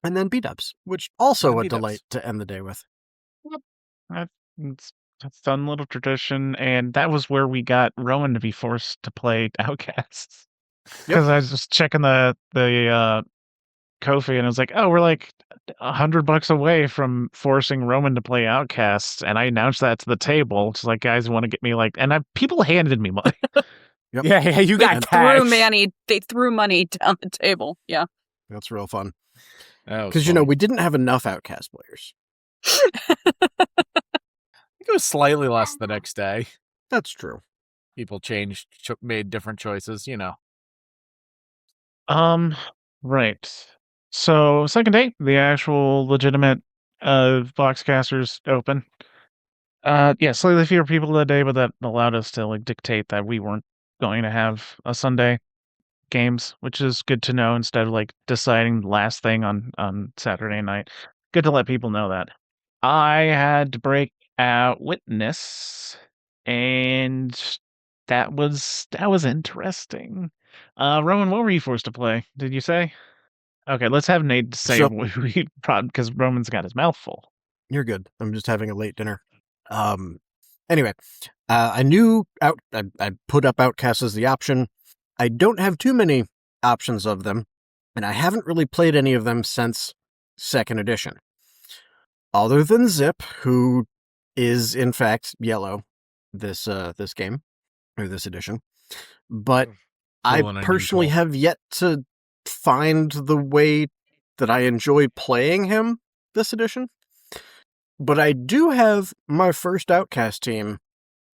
and then beat-ups, which also And a beat-ups. delight to end the day with. It's a fun little tradition, and that was where we got Rowan to be forced to play Outcasts. Because I was just checking the Ko-fi, and I was like, oh, we're like $100 away from forcing Roman to play Outcasts, and I announced that to the table. It's like, guys want to get me people handed me money. Yep. Yeah, you got They threw money down the table. Yeah. That's real fun. Because Because we didn't have enough Outcast players. it was slightly less the next day. That's true. People made different choices. Right. So second day, the actual legitimate Boxcasters open. Yeah, slightly fewer people that day, but that allowed us to dictate that we weren't going to have a Sunday games, which is good to know instead of deciding the last thing on Saturday night. Good to let people know that. I had to break out Witness, and that was interesting. Roman, what were you forced to play? Did you say? Okay, let's have Nate say because Roman's got his mouth full. You're good. I'm just having a late dinner. Anyway, I knew I put up Outcasts as the option. I don't have too many options of them, and I haven't really played any of them since 2nd edition. Other than Zip, who is in fact yellow this game or this edition. But I personally have yet to find the way that I enjoy playing him this edition. But I do have my first Outcast team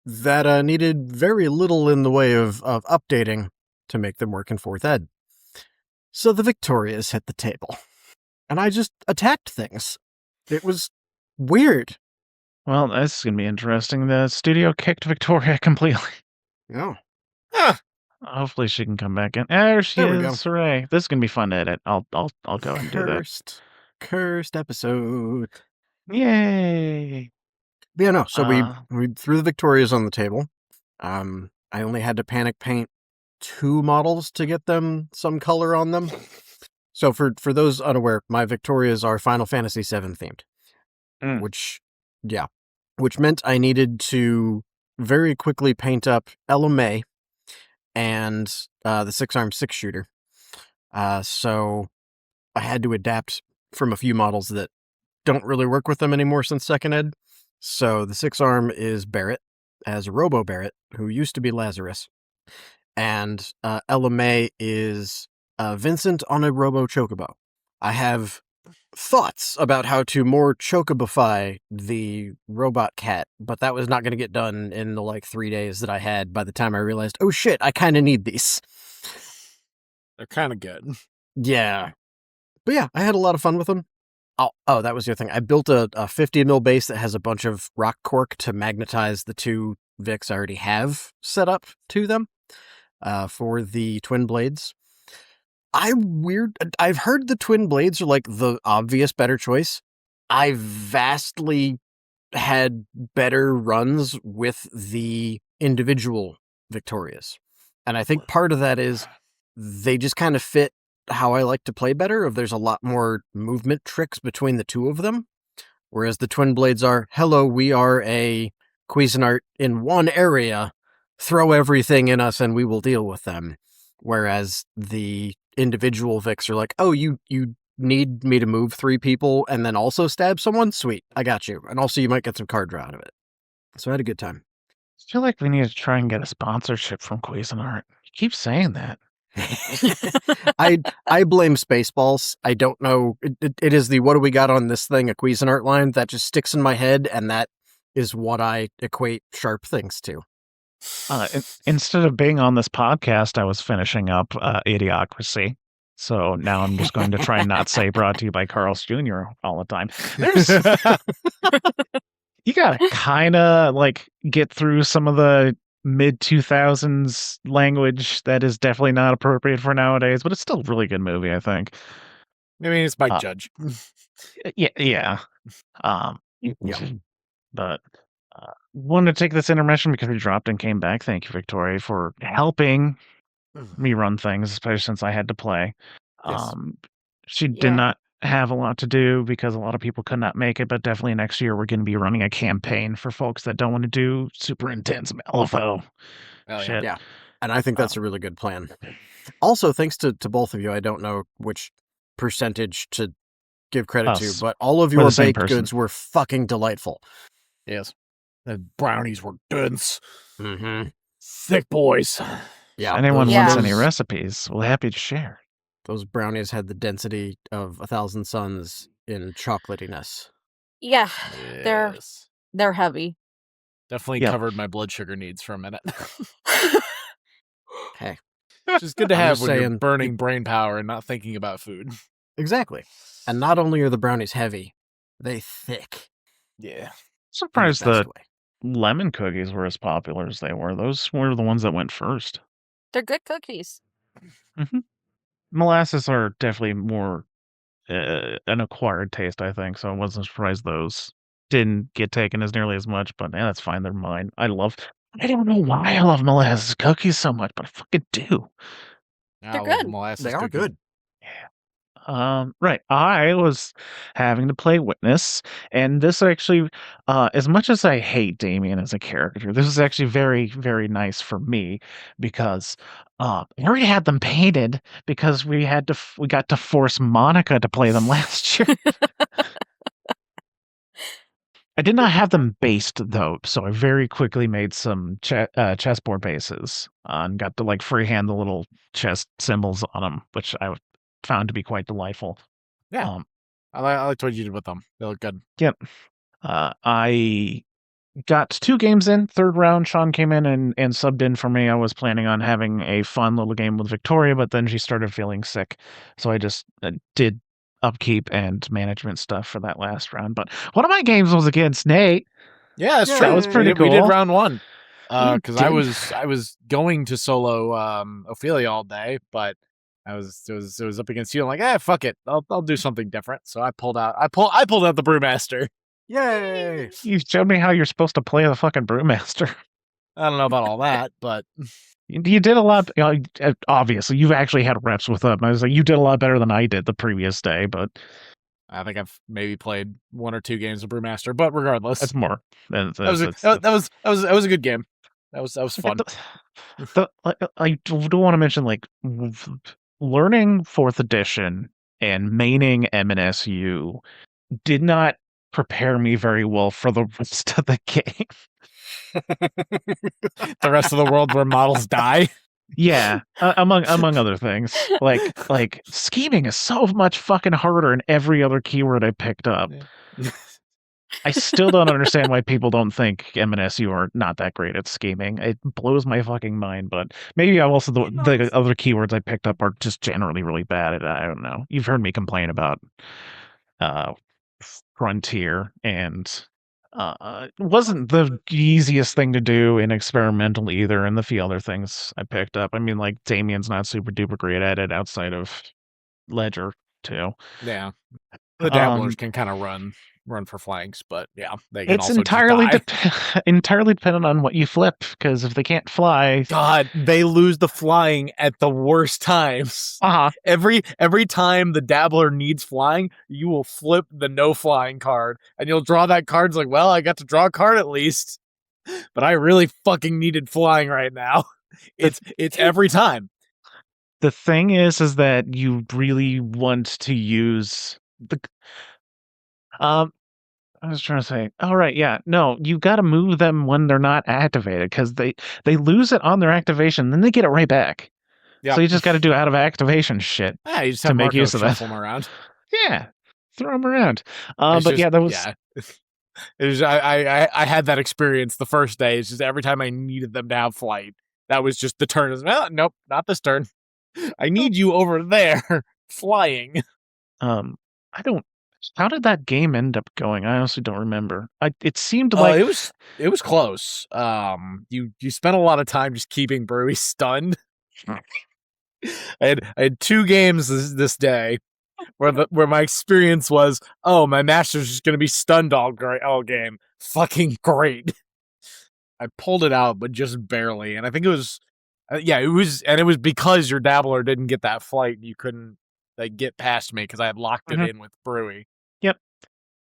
that needed very little in the way of updating to make them work in 4th ed. So the Victorias hit the table. And I just attacked things. It was weird. Well, this is going to be interesting. The studio kicked Victoria completely. Yeah. Hopefully she can come back in. There she There we go. is. Hooray. This is going to be fun to edit. I'll go and do that. Cursed episode. Yay. But yeah, no. So we threw the Victorias on the table. I only had to panic paint 2 models to get them some color on them. So for those unaware, my Victorias are Final Fantasy VII themed. Which meant I needed to very quickly paint up Ella May and the 6-arm 6-shooter. So I had to adapt from a few models that don't really work with them anymore since 2nd ed. So the 6-arm is Barrett as Robo Barrett, who used to be Lazarus. And Ella May is Vincent on a Robo Chocobo. I have thoughts about how to more chocobify the robot cat, but that was not going to get done in the 3 days that I had by the time I realized, oh shit, I kind of need these. They're kind of good. Yeah. But yeah, I had a lot of fun with them. Oh, that was the other thing. I built a 50 mil base that has a bunch of rock cork to magnetize the 2 Vics I already have set up to them for the twin blades. I've heard the twin blades are the obvious better choice. I vastly had better runs with the individual Victorias. And I think part of that is they just kind of fit how I like to play better. There's a lot more movement tricks between the 2 of them. Whereas the twin blades are, hello, we are a Cuisinart in one area, throw everything in us and we will deal with them. Whereas the individual Vics are oh, you need me to move 3 people and then also stab someone? Sweet, I got you. And also you might get some card draw out of it. So I had a good time. I feel like we need to try and get a sponsorship from Cuisinart. You keep saying that. I blame Spaceballs. I don't know. It is the what do we got on this thing, a Cuisinart line that just sticks in my head, and that is what I equate sharp things to. Instead of being on this podcast, I was finishing up Idiocracy. So now I'm just going to try and not say brought to you by Carl's Jr. all the time. You gotta kind of get through some of the mid 2000s language that is definitely not appropriate for nowadays, but it's still a really good movie, I think. I mean, it's by Judge. Yeah. But wanted to take this intermission because we dropped and came back. Thank you, Victoria, for helping me run things, especially since I had to play. Yes. She did not have a lot to do because a lot of people could not make it, but definitely next year we're going to be running a campaign for folks that don't want to do super intense Malifaux shit. Yeah, and I think that's a really good plan. Also, thanks to both of you, I don't know which percentage to give credit to, but all of your baked goods were fucking delightful. Yes. The brownies were dense. Mm-hmm. Thick boys. Yeah. If anyone wants any recipes, we're happy to share. Those brownies had the density of 1,000 suns in chocolatiness. Yeah, Yes. they're heavy. Definitely covered my blood sugar needs for a minute. Hey. Which is good to have when you're burning brain power and not thinking about food. Exactly. And not only are the brownies heavy, they thick. Yeah. Surprised the lemon cookies were as popular as they were. Those were the ones that went first. They're good cookies. Mm-hmm. Molasses are definitely more an acquired taste, I think, so I wasn't surprised those didn't get taken as nearly as much, but that's fine, they're mine. I don't know why I love molasses cookies so much, but I fucking do. They're good. They are good. Yeah. Right. I was having to play Witness, and this actually, as much as I hate Damien as a character, this is actually very, very nice for me because I already had them painted because we got to force Monica to play them last year. I did not have them based though, so I very quickly made some chessboard bases and got to freehand the little chess symbols on them, which I found to be quite delightful. Yeah. I liked what you did with them. They look good. Yep. I got 2 games in. Third round, Sean came in and subbed in for me. I was planning on having a fun little game with Victoria, but then she started feeling sick. So I just did upkeep and management stuff for that last round. But one of my games was against Nate. Yeah, that's true. That was pretty cool. We did round 1. Because I was going to solo Ophelia all day, but it was up against you. I'm like, fuck it, I'll do something different. So I pulled out the Brewmaster. Yay! You showed me how you're supposed to play the fucking Brewmaster. I don't know about all that, but you did a lot. Obviously, you've actually had reps with them. I was like, you did a lot better than I did the previous day, but I think I've maybe played 1 or 2 games of Brewmaster. But regardless, that's more. That was a good game. That was fun. I do want to mention learning 4th edition and maining MNSU did not prepare me very well for the rest of the game. The rest of the world where models die. Yeah, among other things. Like scheming is so much fucking harder in every other keyword I picked up. I still don't understand why people don't think M&SU are not that great at scheming. It blows my fucking mind, but maybe I'm also the other keywords I picked up are just generally really bad at it. I don't know. You've heard me complain about uh Frontier, and it wasn't the easiest thing to do in experimental either, and the few other things I picked up. I mean, like, Damien's not super duper great at it outside of Ledger, too. Yeah. The dabblers can kind of run for flanks, but yeah, they can It's also entirely just die. entirely dependent on what you flip, because if they can't fly... God, they lose the flying at the worst times. Uh-huh. Every time the dabbler needs flying, you will flip the no flying card, and you'll draw that card. It's like, well, I got to draw a card at least, but I really fucking needed flying right now. It's every time. The thing is that you really want to use the... I was trying to say, all right, yeah, no, you got to move them when they're not activated, because they lose it on their activation, then they get it right back. Yep. So you just got to do out of activation shit. Yeah, you just to have make Marco use of that. shuffle them around. Yeah, throw them around. But yeah, that was... Yeah. It was, I had that experience the first day. It's just every time I needed them to have flight, that was just the turn. Well, nope, not this turn. I need you over there flying. I don't... How did that game end up going? I honestly don't remember. It seemed like... It was close. You spent a lot of time just keeping Brewy stunned. I had 2 games this day where my experience was, oh, my master's just gonna be stunned all game. Fucking great. I pulled it out, but just barely, and I think it was, it was because your dabbler didn't get that flight. You couldn't get past me because I had locked it in with Brewy. Yep. It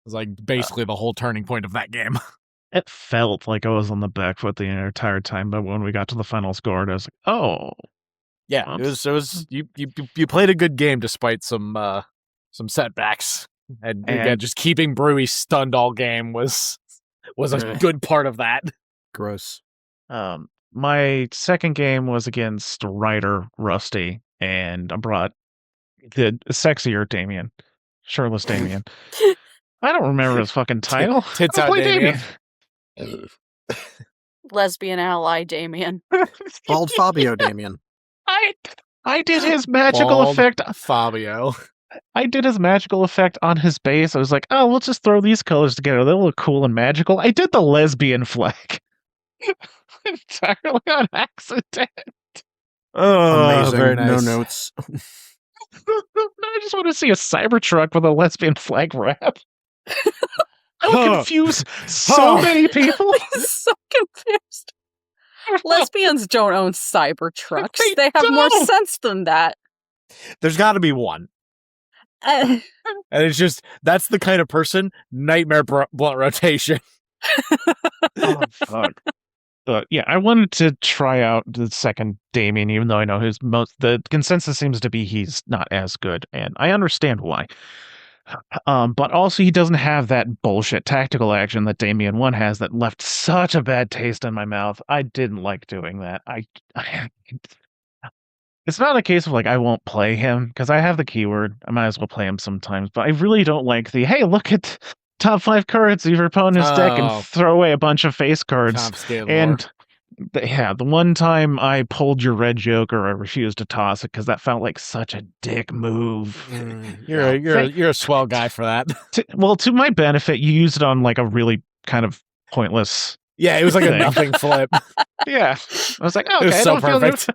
was like basically the whole turning point of that game. It felt like I was on the back foot the entire time, but when we got to the final score, I was like, oh. Yeah, it was you played a good game despite some setbacks. And again, just keeping Brewy stunned all game was a good part of that. Gross. My second game was against Ryder Rusty, and I brought the sexier Damien. Shirtless Damien. I don't remember his fucking title. Tits out Damien. Lesbian ally Damien. Bald Fabio Damien. I did his magical effect. Fabio. I did his magical effect on his base. I was like, oh, let's just throw these colors together. They'll look cool and magical. I did the lesbian flag. Entirely on accident. Oh, amazing. very nice. No notes. I just want to see a Cybertruck with a lesbian flag wrap. I would confuse so many people. I'm so confused. Lesbians don't own Cybertrucks. They have more sense than that. There's got to be one. And it's just, that's the kind of person, nightmare blunt rotation. Oh, fuck. Yeah, I wanted to try out the second Damien, even though I know the consensus seems to be he's not as good, and I understand why. But also he doesn't have that bullshit tactical action that Damien 1 has that left such a bad taste in my mouth. I didn't like doing that. It's not a case of like I won't play him, because I have the keyword. I might as well play him sometimes, but I really don't like hey, look at top 5 cards of your opponent's deck and throw away a bunch of face cards. And the one time I pulled your red Joker, I refused to toss it because that felt like such a dick move. You're a swell guy for that. To my benefit, you used it on like a really kind of pointless. Yeah, it was like a nothing flip. Yeah, I was like, oh, okay, it was so perfect.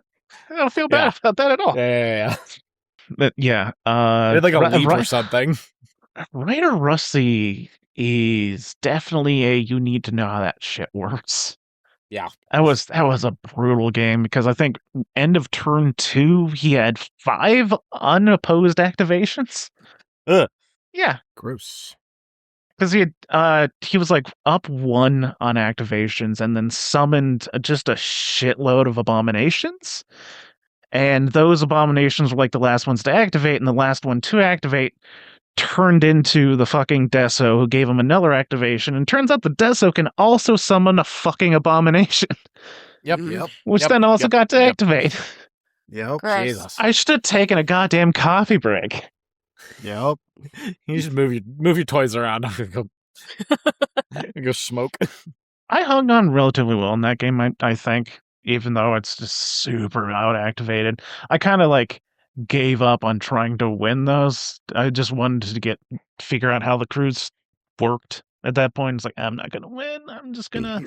I don't feel bad about that at all. Yeah. But yeah, did like a leap or something. Ryder Rusty is definitely you need to know how that shit works. Yeah. That was a brutal game because I think end of turn 2 he had 5 unopposed activations. Ugh. Yeah. Gross. Because he was like up 1 on activations and then summoned just a shitload of abominations. And those abominations were like the last ones to activate, and the last one to activate turned into the fucking Deso, who gave him another activation. And turns out the Deso can also summon a fucking abomination. Yep. which Yep, then also yep, got to yep. activate. Yep. Gross. Jesus. I should have taken a goddamn coffee break. Yep. You just move your toys around. I'm gonna go smoke. I hung on relatively well in that game, I think, even though it's just super out activated. I kind of like gave up on trying to win those. I just wanted to figure out how the crews worked at that point. It's like, I'm not gonna win. I'm just gonna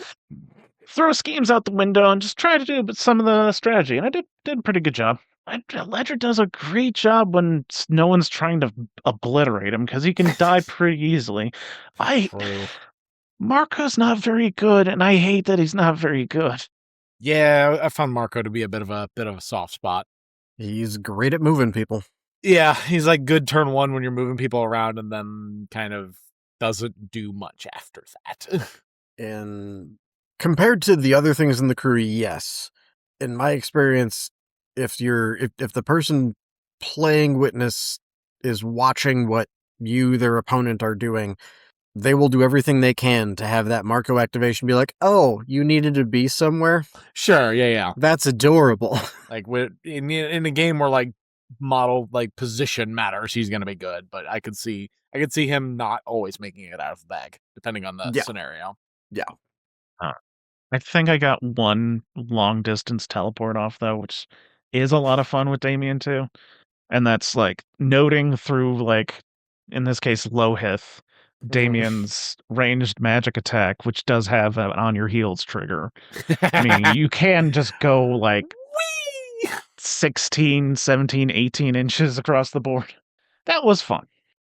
throw schemes out the window and just try to do some of the strategy. And I did a pretty good job. Ledger does a great job when no one's trying to obliterate him because he can die pretty easily. True. Marco's not very good, and I hate that he's not very good. Yeah, I found Marco to be a bit of a soft spot. He's great at moving people. Yeah, he's like good turn one when you're moving people around, and then kind of doesn't do much after that. And compared to the other things in the crew, yes. In my experience, if the person playing Witness is watching what you, their opponent, are doing, they will do everything they can to have that Marco activation be like, oh, you needed to be somewhere? Sure, yeah. That's adorable. Like in a game where like model like position matters, he's gonna be good. But I could see him not always making it out of the bag, depending on the scenario. Yeah. I think I got one long distance teleport off though, which is a lot of fun with Damien too. And that's like noting through like, in this case, Lohith, Damien's ranged magic attack, which does have an on your heels trigger. I mean, you can just go like 16, 17, 18 inches across the board. That was fun.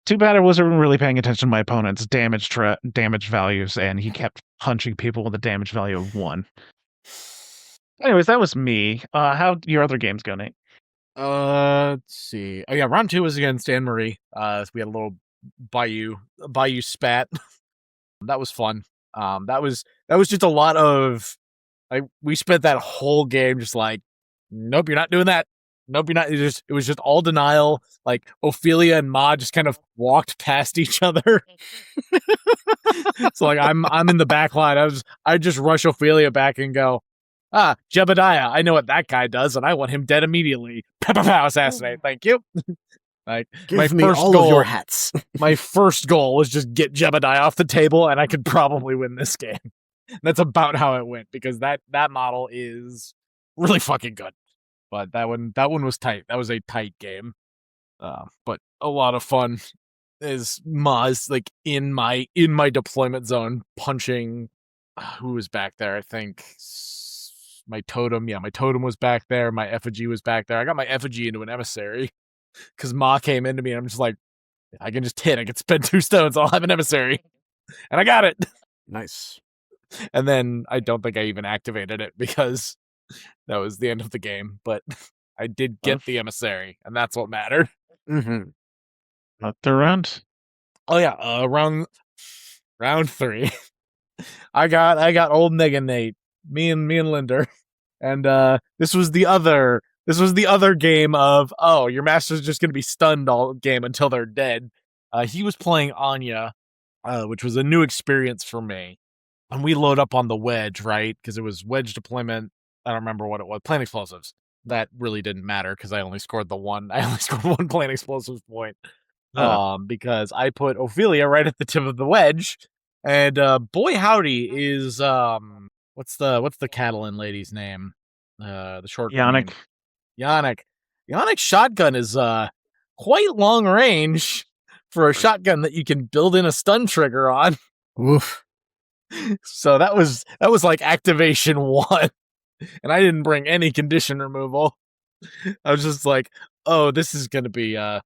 Too bad I wasn't really paying attention to my opponent's damage values, and he kept punching people with a damage value of 1. Anyways, that was me. How'd your other games go, Nate? Let's see. Oh yeah, round 2 was against Anne Marie. So we had a little bayou spat. That was fun. That was just a lot of like we spent that whole game just like, nope, you're not doing that. Nope, you're not. It was just all denial. Like Ophelia and Ma just kind of walked past each other. So like I'm in the back line. I just rush Ophelia back and go, Jebediah, I know what that guy does, and I want him dead immediately. Pow, assassinate. Thank you. Like Give my me first all goal, of your hats. my first goal was just get Jebediah off the table, and I could probably win this game. That's about how it went because that model is really fucking good. But that one was tight. That was a tight game. But a lot of fun. Is Maz like in my deployment zone punching who was back there? I think my totem. Yeah, my totem was back there. My effigy was back there. I got my effigy into an emissary because Ma came into me and I'm just like, I can just hit. I can spend 2 stones. I'll have an emissary. And I got it. Nice. And then I don't think I even activated it because that was the end of the game. But I did get the emissary, and that's what mattered. Mm-hmm. Not the round. Oh yeah, round 3. I got old Nega Nate, me and Linder, and this was the other game of your master's just gonna be stunned all game until they're dead. He was playing Anya, which was a new experience for me, and we load up on the wedge, right? Because it was wedge deployment. I don't remember what it was. Plant explosives. That really didn't matter because I only scored one plant explosives point. Because I put Ophelia right at the tip of the wedge, and boy howdy is what's the Catalan lady's name? The short Yannick. Yannick's shotgun is quite long range for a shotgun that you can build in a stun trigger on. Oof. So that was like activation 1, and I didn't bring any condition removal. I was just like, oh, this is gonna be a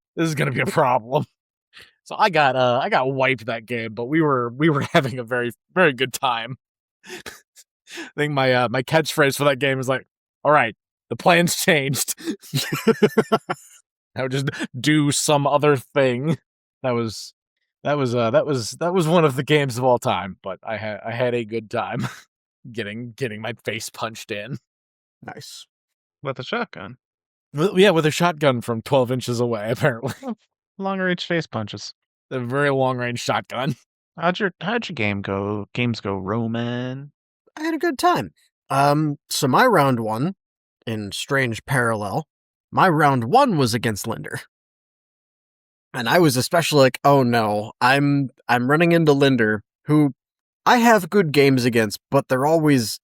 problem. So I got wiped that game, but we were having a very, very good time. I think my catchphrase for that game is like, all right, the plan's changed. I would just do some other thing. That was one of the games of all time, but I had a good time getting my face punched in. Nice. With a shotgun. Yeah, with a shotgun from 12 inches away, apparently. Long range face punches. A very long range shotgun. How'd your games go, Roman? I had a good time. So my round one, in strange parallel, my round one was against Linder. And I was especially like, oh no, I'm running into Linder, who I have good games against, but they're always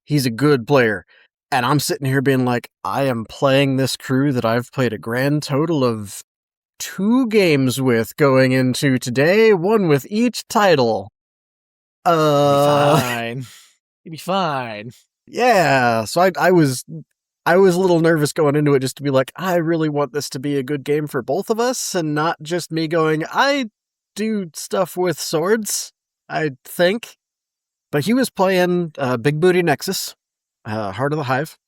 he's a good player. And I'm sitting here being like, I am playing this crew that I've played a grand total of 2 games with going into today, one with each title. Fine. You'll be fine. Yeah, so I was a little nervous going into it just to be like, I really want this to be a good game for both of us and not just me going, I do stuff with swords, I think. But he was playing Big Booty Nexus, Heart of the Hive,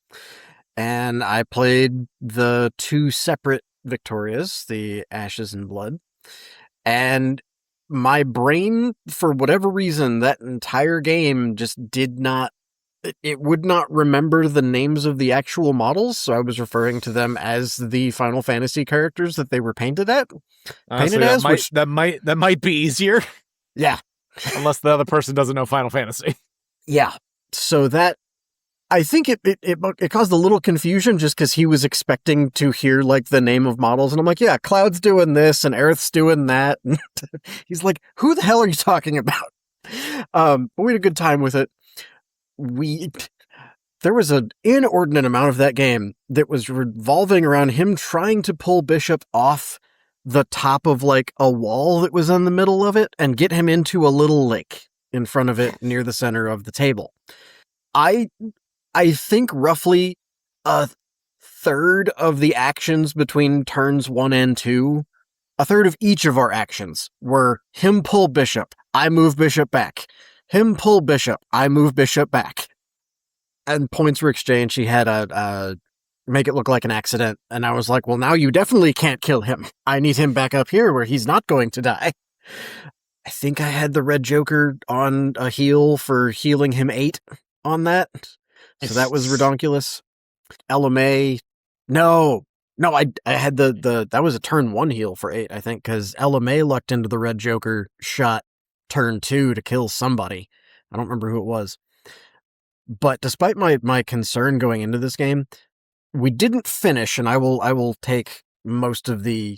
and I played the 2 separate Victorias, the Ashes and Blood, and my brain, for whatever reason, that entire game just did not, it would not remember the names of the actual models, so I was referring to them as the Final Fantasy characters that they were painted at. Honestly, that might be easier. Yeah. Unless the other person doesn't know Final Fantasy. Yeah. So that, I think it caused a little confusion just because he was expecting to hear like the name of models, and I'm like, yeah, Cloud's doing this and Aerith's doing that. And he's like, who the hell are you talking about? But we had a good time with it. There was an inordinate amount of that game that was revolving around him trying to pull Bishop off the top of like a wall that was in the middle of it and get him into a little lake in front of it near the center of the table. I think roughly a third of the actions between turns 1 and 2, a third of each of our actions were him pull Bishop, I move Bishop back. Him pull Bishop, I move Bishop back. And points were exchanged. He had a make it look like an accident. And I was like, well, now you definitely can't kill him. I need him back up here where he's not going to die. I think I had the Red Joker on a heal for healing him 8 on that. So that was redonkulous. LMA. No, I had that was a turn 1 heal for 8, I think, because LMA lucked into the Red Joker shot turn 2 to kill somebody. I don't remember who it was. But despite my concern going into this game, we didn't finish, and I will take most of the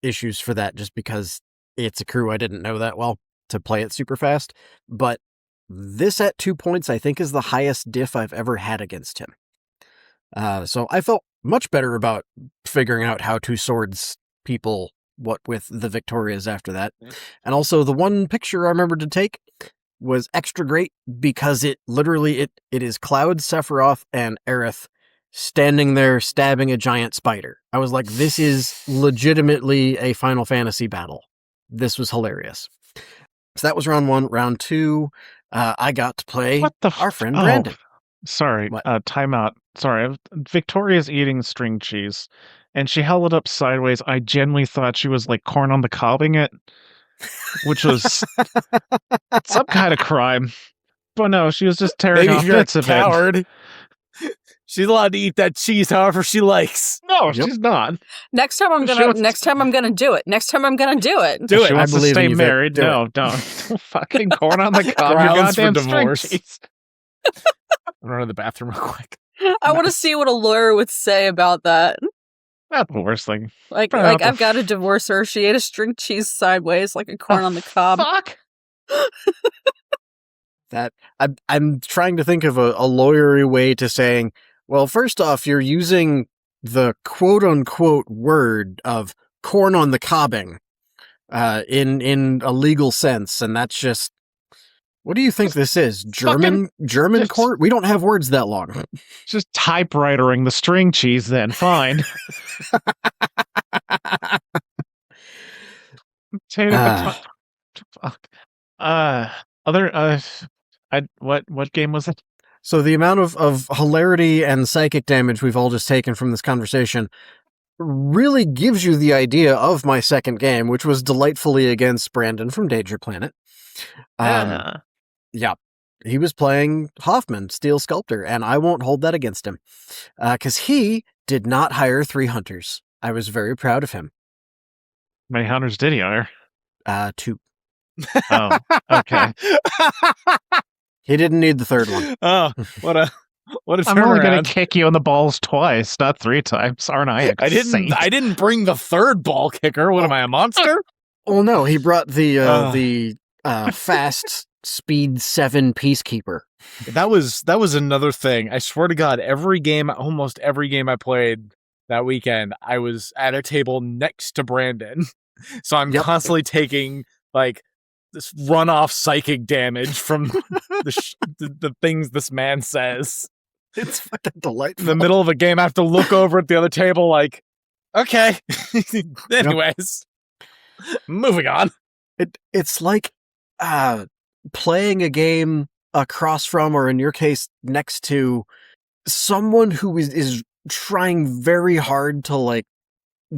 issues for that just because it's a crew I didn't know that well to play it super fast. But this at 2 points, I think, is the highest diff I've ever had against him. So I felt much better about figuring out how to swords people what with the Victorias after that. And also the one picture I remembered to take was extra great because it literally, it is Cloud, Sephiroth, and Aerith standing there stabbing a giant spider. I was like, this is legitimately a Final Fantasy battle. This was hilarious. So that was round 1. Round 2, I got to play our friend Brandon. Sorry, timeout. Sorry, Victoria's eating string cheese, and she held it up sideways. I genuinely thought she was like corn on the cobbing it, which was some kind of crime. But no, she was just tearing off bits of it. She's allowed to eat that cheese however she likes. No, she's not. Next time I'm gonna do it. Next time I'm gonna do it. Do it. She wants to stay married. No, don't. Fucking corn on the cob. Your goddamn divorce. I'm running to the bathroom real quick. I want to see what a lawyer would say about that. Not the worst thing. Like I've got to divorce her. She ate a string cheese sideways like a corn on the cob. Fuck. That I'm trying to think of a lawyery way to saying, well, first off, you're using the quote-unquote word of corn on the cobbing in a legal sense, and that's just, what do you think this is? German court? We don't have words that long. Just typewritering the string cheese then, fine. Fuck. What game was it? So the amount of hilarity and psychic damage we've all just taken from this conversation really gives you the idea of my second game, which was delightfully against Brandon from Danger Planet. Yeah. He was playing Hoffman, Steel Sculptor, and I won't hold that against him. Because he did not hire 3 hunters. I was very proud of him. How many hunters did he hire? 2. Oh, okay. He didn't need the 3rd one. Oh, what a What a I'm only going turnaround. to kick you in the balls twice, not 3 times. Aren't I? I didn't bring the third ball kicker. What am I, a monster? Well, no, he brought the fast speed 7 peacekeeper. That was another thing. I swear to God, almost every game I played that weekend, I was at a table next to Brandon. So I'm constantly taking like this runoff psychic damage from the things this man says. It's fucking delightful. In the middle of a game, I have to look over at the other table like, okay. Anyways, moving on. It's like playing a game across from, or in your case, next to someone who is trying very hard to like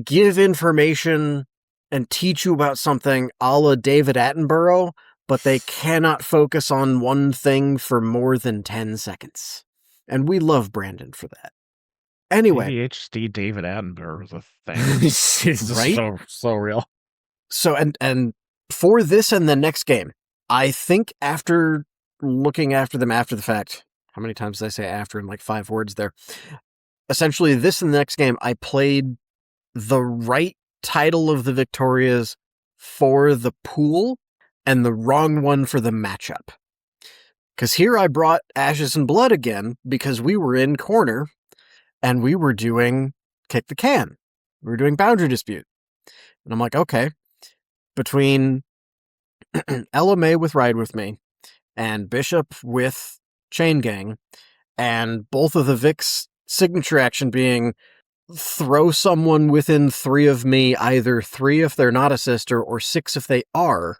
give information and teach you about something a la David Attenborough, but they cannot focus on one thing for more than 10 seconds. And we love Brandon for that. Anyway. ADHD David Attenborough was a thing. It's right? So real. So, and for this and the next game, I think after looking after them after the fact, how many times did I say after in like 5 words there? Essentially, this and the next game, I played the right title of the Victorias for the pool and the wrong one for the matchup. Because here I brought Ashes and Blood again because we were in corner and we were doing Kick the Can. We were doing Boundary Dispute. And I'm like, okay, between Ella May with Ride With Me and Bishop with Chain Gang, and both of the Vic's signature action being throw someone within 3 of me, either 3 if they're not a sister or 6 if they are,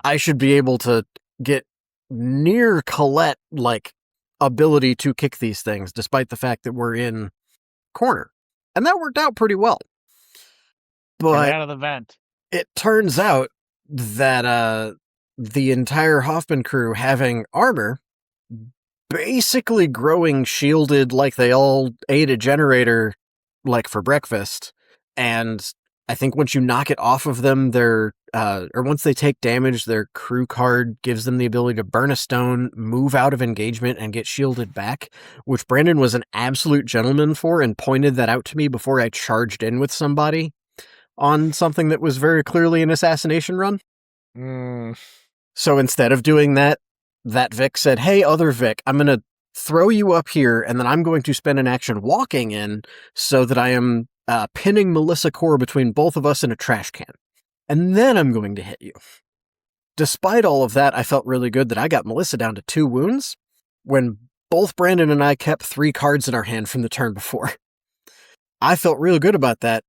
I should be able to get near Colette like ability to kick these things, despite the fact that we're in corner. And that worked out pretty well. But Get out of the vent. It turns out that the entire Hoffman crew having armor, basically growing shielded like they all ate a generator like for breakfast, and I think once you knock it off of them, or once they take damage, their crew card gives them the ability to burn a stone, move out of engagement, and get shielded back, which Brandon was an absolute gentleman for and pointed that out to me before I charged in with somebody on something that was very clearly an assassination run. So instead of doing that, that Vic said, hey, other Vic, I'm going to throw you up here, and then I'm going to spend an action walking in so that I am pinning Melissa Core between both of us in a trash can. And then I'm going to hit you. Despite all of that, I felt really good that I got Melissa down to 2 wounds when both Brandon and I kept 3 cards in our hand from the turn before. I felt real good about that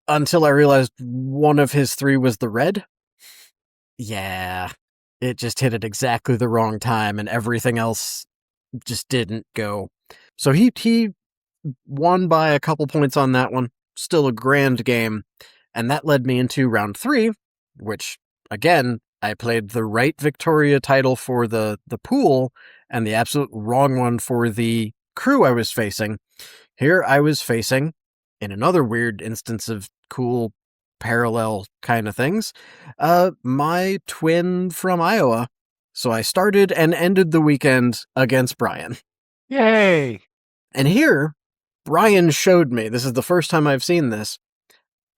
until I realized one of his 3 was the red. Yeah, it just hit at exactly the wrong time, and everything else just didn't go. So he won by a couple points on that one. Still a grand game. And that led me into round 3, which, again, I played the right Victoria title for the pool and the absolute wrong one for the crew I was facing. Here I was facing, in another weird instance of cool parallel kind of things, my twin from Iowa. So I started and ended the weekend against Brian. Yay! And here, Brian showed me, this is the first time I've seen this,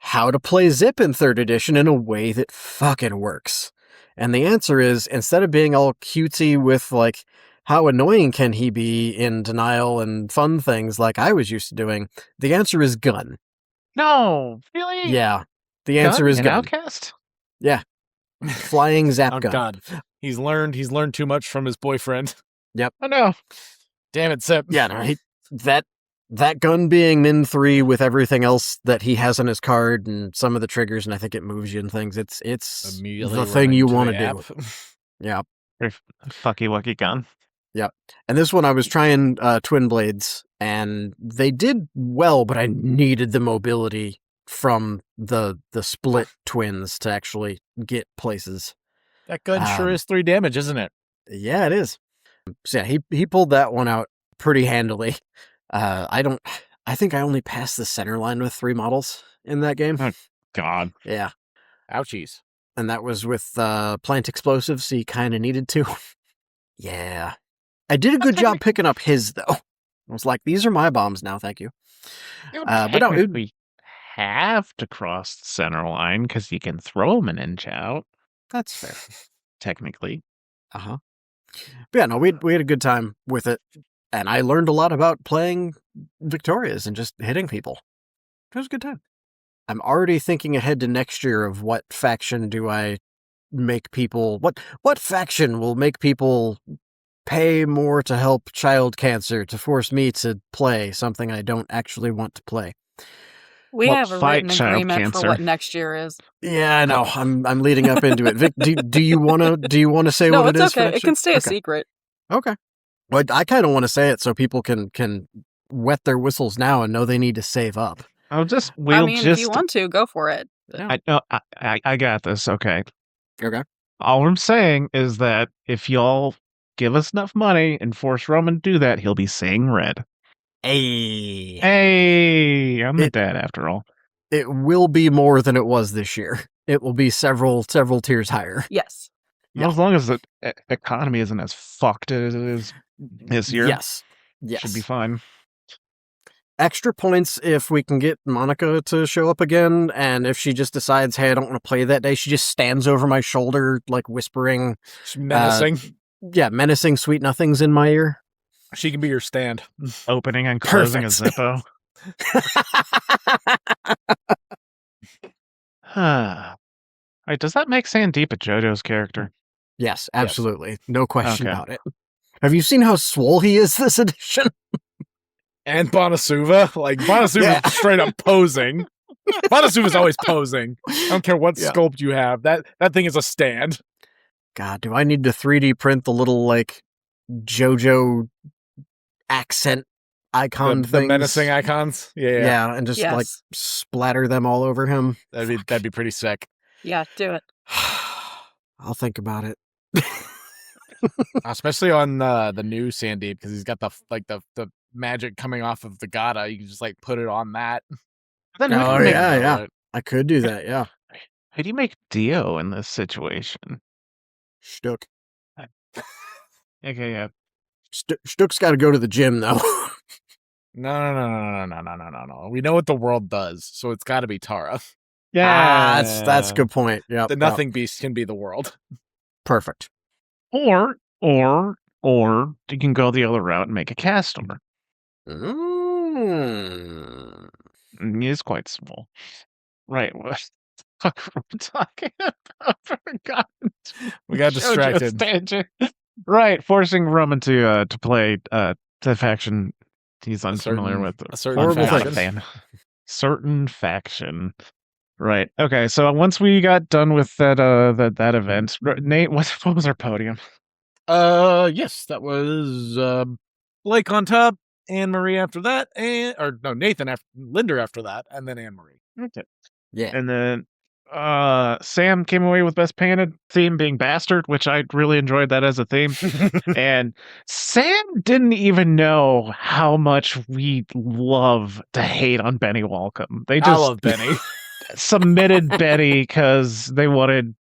how to play Zip in 3rd edition in a way that fucking works. And the answer is, instead of being all cutesy with, like, how annoying can he be in denial and fun things like I was used to doing, the answer is gun. No, really? Yeah, the answer is gun. Outcast? Yeah. Flying zap Oh gun. God, he's learned too much from his boyfriend. Yep. I know. Damn it, Sip. Yeah, no, that gun being min 3 with everything else that he has on his card and some of the triggers, and I think it moves you and things. It's Immediately the thing you want to do. do. Yeah. Very fucky wucky gun. Yeah. And this one I was trying twin blades, and they did well, but I needed the mobility from the split twins to actually get places. That gun sure is 3 damage, isn't it? Yeah, it is. So yeah, he pulled that one out pretty handily. I think I only passed the center line with 3 models in that game. Oh, God. Yeah. Ouchies. And that was with plant explosives, so you kind of needed to. Yeah. I did a good job picking up his, though. I was like, these are my bombs now, thank you. You But no, technically have to cross the center line because you can throw them an inch out. that's fair. Technically. Uh-huh. But yeah, no, we had a good time with it, and I learned a lot about playing Victorias and just hitting people. It was a good time. I'm already thinking ahead to next year of what faction do I make people... What faction will make people pay more to help child cancer to force me to play something I don't actually want to play? We Well, have a fight written child agreement for cancer. what next year is. Yeah, I know. I'm leading up into it. Vic, do you wanna say No, what it's it is? For okay. next It can year? stay a Okay. secret. Okay. Well, I kind of want to say it so people can wet their whistles now and know they need to save up. If you want to, go for it. I got this. Okay. Okay. All I'm saying is that if y'all give us enough money and force Roman to do that, he'll be saying red. Hey. Hey, I'm the dad after all. It will be more than it was this year. It will be several tiers higher. Yes. As long as the economy isn't as fucked as it is this year. Yes. Should be fine. Extra points if we can get Monica to show up again, and if she just decides, hey, I don't want to play that day, she just stands over my shoulder, like whispering. Menacing. Menacing sweet nothings in my ear. She can be your stand. Opening and closing Perfect. a Zippo. Wait, does that make Sandeep a JoJo's character? Yes, absolutely. No question Okay. about it. Have you seen how swole he is this edition? And Bonasuva. Like, Bonasuva's straight up posing. Bonasuva's always posing. I don't care what sculpt you have. That thing is a stand. God, do I need to 3D print the little, like, JoJo accent icon things? The menacing icons? Yeah. And just, like, splatter them all over him. That'd be pretty sick. Yeah, do it. I'll think about it. Especially on the new Sandeep, because he's got the magic coming off of the Gata. You can just, like, put it on that. Then yeah. I could do that, yeah. How do you make Dio in this situation? Shtuk. Okay, yeah. Shtuk's got to go to the gym, though. No. We know what the world does, so it's got to be Tara. Yeah, that's a good point. Yeah, the Nothing Beast can be the world. Perfect. Or you can go the other route and make a Castor. He is quite small. Right. What the fuck are we talking about? We got distracted. Right, forcing Roman to play the faction he's unfamiliar with. A certain faction. Certain faction. Right. Okay. So once we got done with that event, Nate, what was our podium? Yes, that was Blake on top, Anne Marie after that, Nathan after Linder after that, and then Anne Marie. Okay. Yeah. And then Sam came away with best painted, theme being bastard, which I really enjoyed that as a theme. And Sam didn't even know how much we love to hate on Benny Walcom. They just I love Benny. submitted Benny because they wanted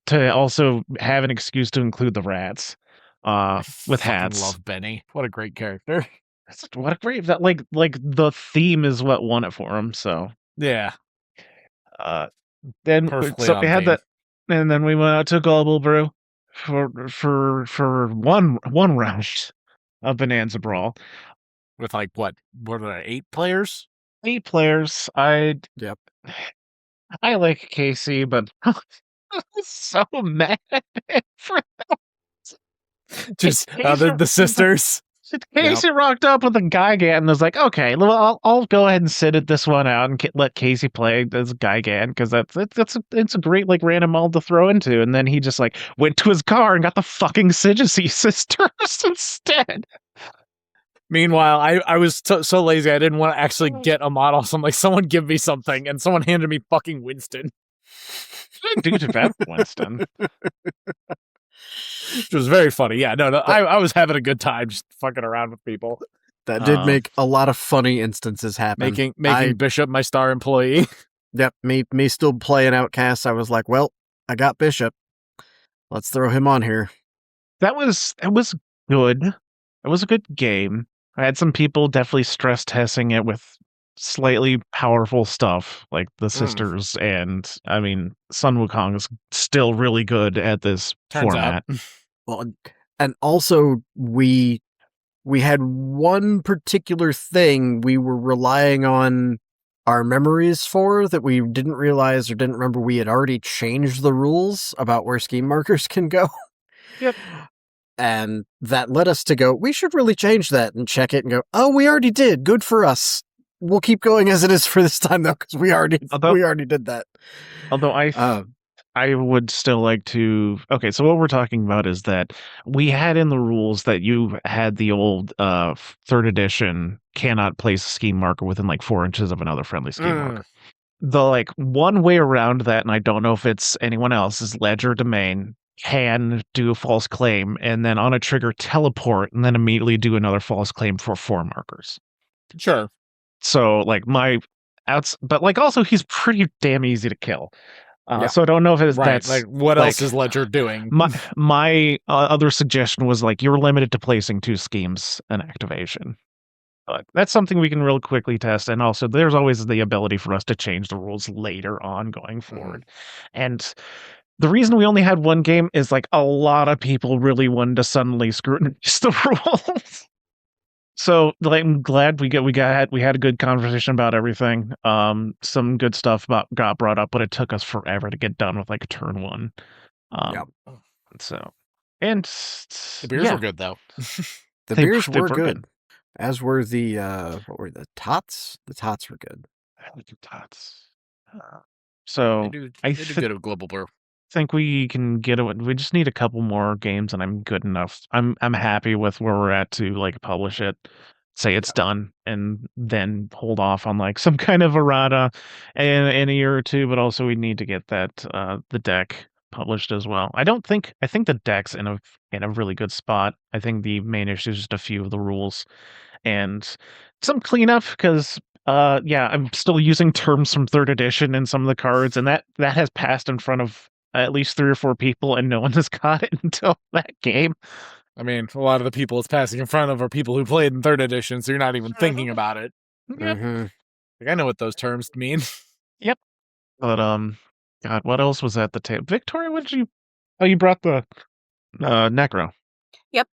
to also have an excuse to include the rats with hats. I love Benny. What a great character. What a great like the theme is what won it for him. So yeah. Then Perfectly so we had that, and then we went out to Global Brew for one round of Bonanza Brawl with like what are there, 8 players? 8 players. I like Casey, but I'm so mad for that. Just the sisters. Casey rocked up with a Gigan and was like, okay, well, I'll go ahead and sit at this one out and let Casey play as Gigan because it's a great like random mold to throw into. And then he just like went to his car and got the fucking Sigisy sisters instead. Meanwhile, I was so lazy I didn't want to actually get a model. So I'm like, someone give me something, and someone handed me fucking Winston. Dude, that's Winston. Which was very funny. Yeah, no, I was having a good time just fucking around with people. That did make a lot of funny instances happen. Making Bishop my star employee. Yep, me still playing Outcast. I was like, well, I got Bishop. Let's throw him on here. It was good. It was a good game. I had some people definitely stress testing it with slightly powerful stuff like the sisters, and I mean, Sun Wukong is still really good at this Turns out. format. Well, and also we had one particular thing we were relying on our memories for that we didn't realize or didn't remember we had already changed the rules about where scheme markers can go. Yep. And that led us to go, we should really change that, and check it and go, oh, we already did. Good for us. We'll keep going as it is for this time, though, because we already did that. Although I would still like to... Okay, so what we're talking about is that we had in the rules that you had the old 3rd edition cannot place a scheme marker within like 4 inches of another friendly scheme marker. The like one way around that, and I don't know if it's anyone else, is Ledger Domain can do a false claim and then on a trigger teleport and then immediately do another false claim for 4 markers. Sure. So like but like also he's pretty damn easy to kill. Yeah. So I don't know if that's like what else is Ledger doing? My other suggestion was like you're limited to placing 2 schemes in activation. But that's something we can real quickly test, and also there's always the ability for us to change the rules later on going forward. And the reason we only had 1 game is like a lot of people really wanted to suddenly scrutinize the rules. So like, I'm glad we had a good conversation about everything. Some good stuff got brought up, but it took us forever to get done with like turn 1. Yep. So, and The beers were good though. The beers were good. As were the what were the tots? The tots were good. I like the tots. So they do good at Global Brew. think we can get it. We just need a couple more games, and I'm good enough. I'm happy with where we're at to like publish it, say it's done, and then hold off on like some kind of errata in a year or 2. But also, we need to get that the deck published as well. I think the deck's in a really good spot. I think the main issue is just a few of the rules and some cleanup because I'm still using terms from 3rd edition in some of the cards, and that has passed in front of at least 3 or 4 people, and no one has got it until that game. I mean, a lot of the people it's passing in front of are people who played in 3rd edition, so you're not even thinking about it. Yep. Like, I know what those terms mean. Yep. But God, what else was at the table? Victoria, what did you? Oh, you brought the Necro. Yep.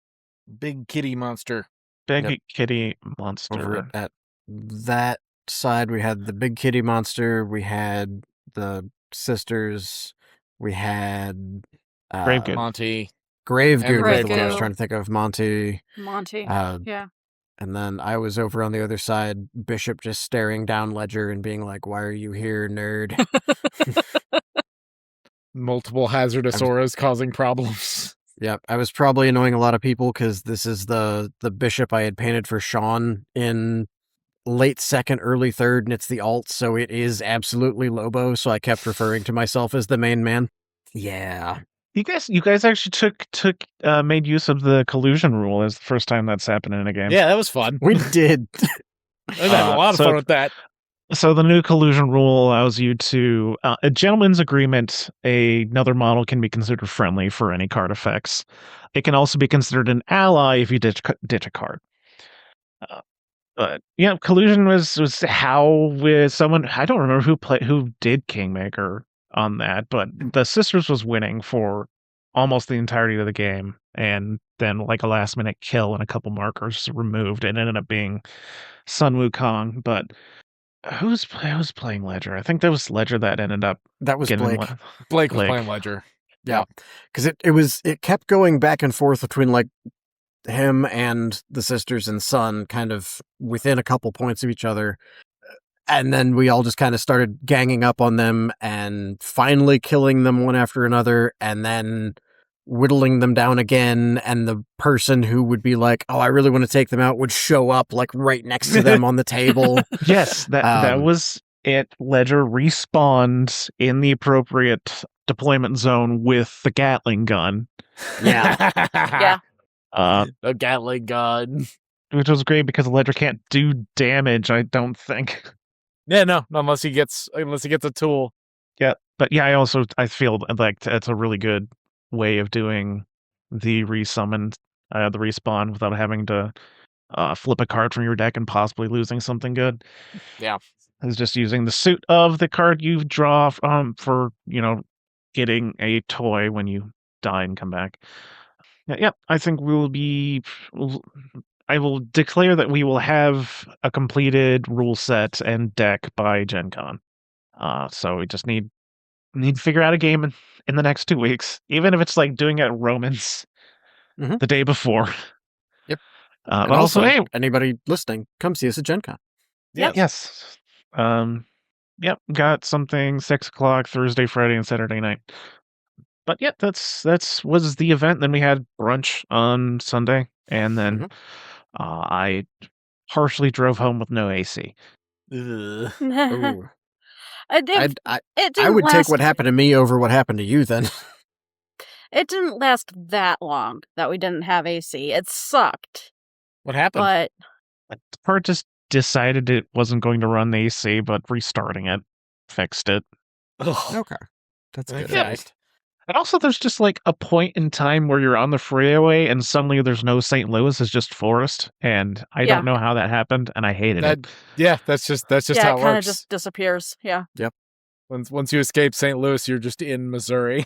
Big kitty monster. Big kitty monster. Over at that side, we had the big kitty monster. We had the sisters. We had Gravegood. Monty. Gravegood was the one I was Gravegood. trying to think of. Monty. Yeah. And then I was over on the other side, Bishop just staring down Ledger and being like, "Why are you here, nerd?" Multiple hazardous auras causing problems. Yep, I was probably annoying a lot of people because this is the Bishop I had painted for Sean in late 2nd, early 3rd, and it's the alt, so it is absolutely Lobo, so I kept referring to myself as the main man. Yeah. You guys actually made use of the collusion rule as the first time that's happened in a game. Yeah, that was fun. We did. I had a lot of fun with that. So the new collusion rule allows you to a gentleman's agreement. Another model can be considered friendly for any card effects. It can also be considered an ally if you ditch a card. But yeah, collusion was how with someone I don't remember who did Kingmaker on that, but the sisters was winning for almost the entirety of the game, and then like a last minute kill and a couple markers removed, and it ended up being Sun Wukong. But who's playing Ledger? I think that was Ledger that ended up. That was Blake. Blake was playing Ledger. Yeah, because it kept going back and forth between like him and the sisters and Sun, kind of within a couple points of each other. And then we all just kind of started ganging up on them and finally killing them one after another, and then whittling them down again. And the person who would be like, "Oh, I really want to take them out," would show up like right next to them on the table. Yes, that was it. Ledger respawned in the appropriate deployment zone with the Gatling gun. Yeah. Yeah. The Gatling gun. Which was great because Ledger can't do damage, I don't think. Yeah, no, unless he gets a tool. Yeah, but yeah, I feel like that's a really good way of doing the resummon, the respawn without having to flip a card from your deck and possibly losing something good. Yeah. Is just using the suit of the card you draw for getting a toy when you die and come back. Yeah, I think we will be. I will declare that we will have a completed rule set and deck by Gen Con. So we just need to figure out a game in the next 2 weeks, even if it's like doing it at Romans Mhm. the day before. Yep. But And also, hey, anybody listening, come see us at Gen Con. yes. Yep, got something 6 o'clock Thursday, Friday, and Saturday night. But yeah, that's was the event. Then we had brunch on Sunday, and then I partially drove home with no AC. Ooh. It I didn't would take last. what happened to me over what happened to you then. It didn't last that long that we didn't have AC. It sucked, What happened? but The part just decided it wasn't going to run the AC, but restarting it fixed it. Okay. That's good. Okay. at least. And also, there's just like a point in time where you're on the freeway and suddenly there's no St. Louis, it's just forest. And I Yeah. don't know how that happened, and I hated it. Yeah, that's just yeah, how it it kind of works. just disappears. Yeah. Once you escape St. Louis, you're just in Missouri.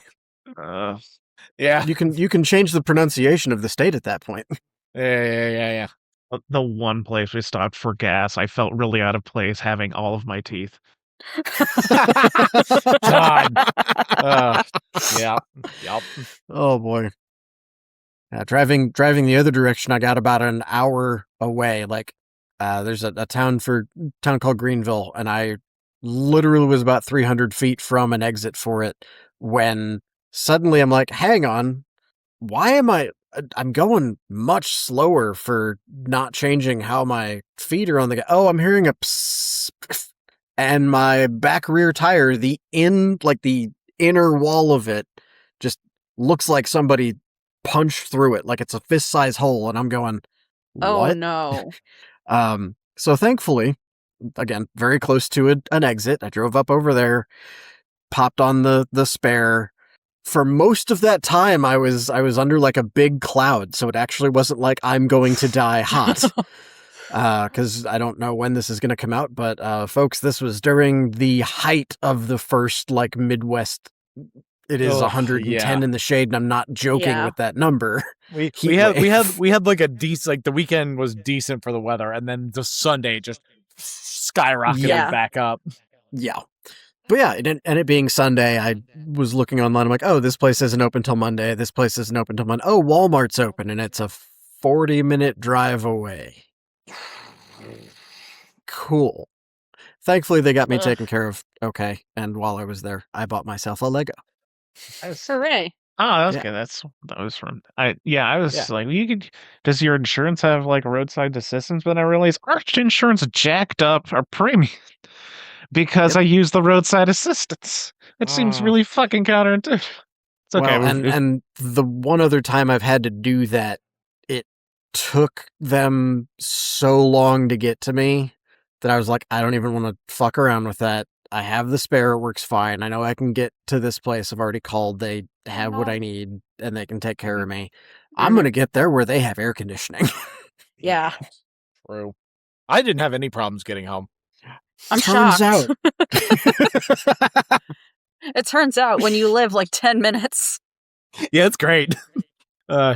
Uh, Yeah. You can change the pronunciation of the state at that point. Yeah. the one place we stopped for gas, I felt really out of place having all of my teeth. God. Yeah. Yep. Oh boy. Driving the other direction, I got about an hour away. Like, there's a town called Greenville, and I literally was about 300 feet from an exit for it when suddenly I'm like, hang on, why am I'm going much slower for not changing how my feet are on the... Oh, I'm hearing a psst, and my back rear tire, the inner wall of it just looks like somebody punched through it, like it's a fist-size hole, and I'm going, Oh what? no. So thankfully, again, very close to an exit, I drove up over there, popped on the spare. For most of that time, I was under like a big cloud, so it actually wasn't like I'm going to die hot. Because I don't know when this is going to come out, but folks, this was during the height of the first like Midwest. It is 110 in the shade, and I'm not joking with that number. We Heat had wave. like a decent, like the weekend was decent for the weather, and then the Sunday just skyrocketed Yeah. back up. Yeah. But yeah, it being Sunday, I was looking online. I'm like, oh, this place isn't open till Monday. This place isn't open till Monday. Oh, Walmart's open, and it's a 40-minute drive away. Cool. Thankfully, they got me taken care of okay. And while I was there, I bought myself a Lego. Hooray. Oh, that's Yeah. good. That was from. I was Yeah. like, you could. Does your insurance have like roadside assistance? But I realized our insurance jacked up our premium because I use the roadside assistance. It seems really fucking counterintuitive. It's okay. Well, and the one other time I've had to do that, it took them so long to get to me that I was like, I don't even want to fuck around with that. I have the spare. It works fine. I know I can get to this place. I've already called. They have what I need, and they can take care of me. I'm going to get there where they have air conditioning. Yeah. True. I didn't have any problems getting home. I'm Turns shocked. out. It turns out when you live like 10 minutes. Yeah, it's great.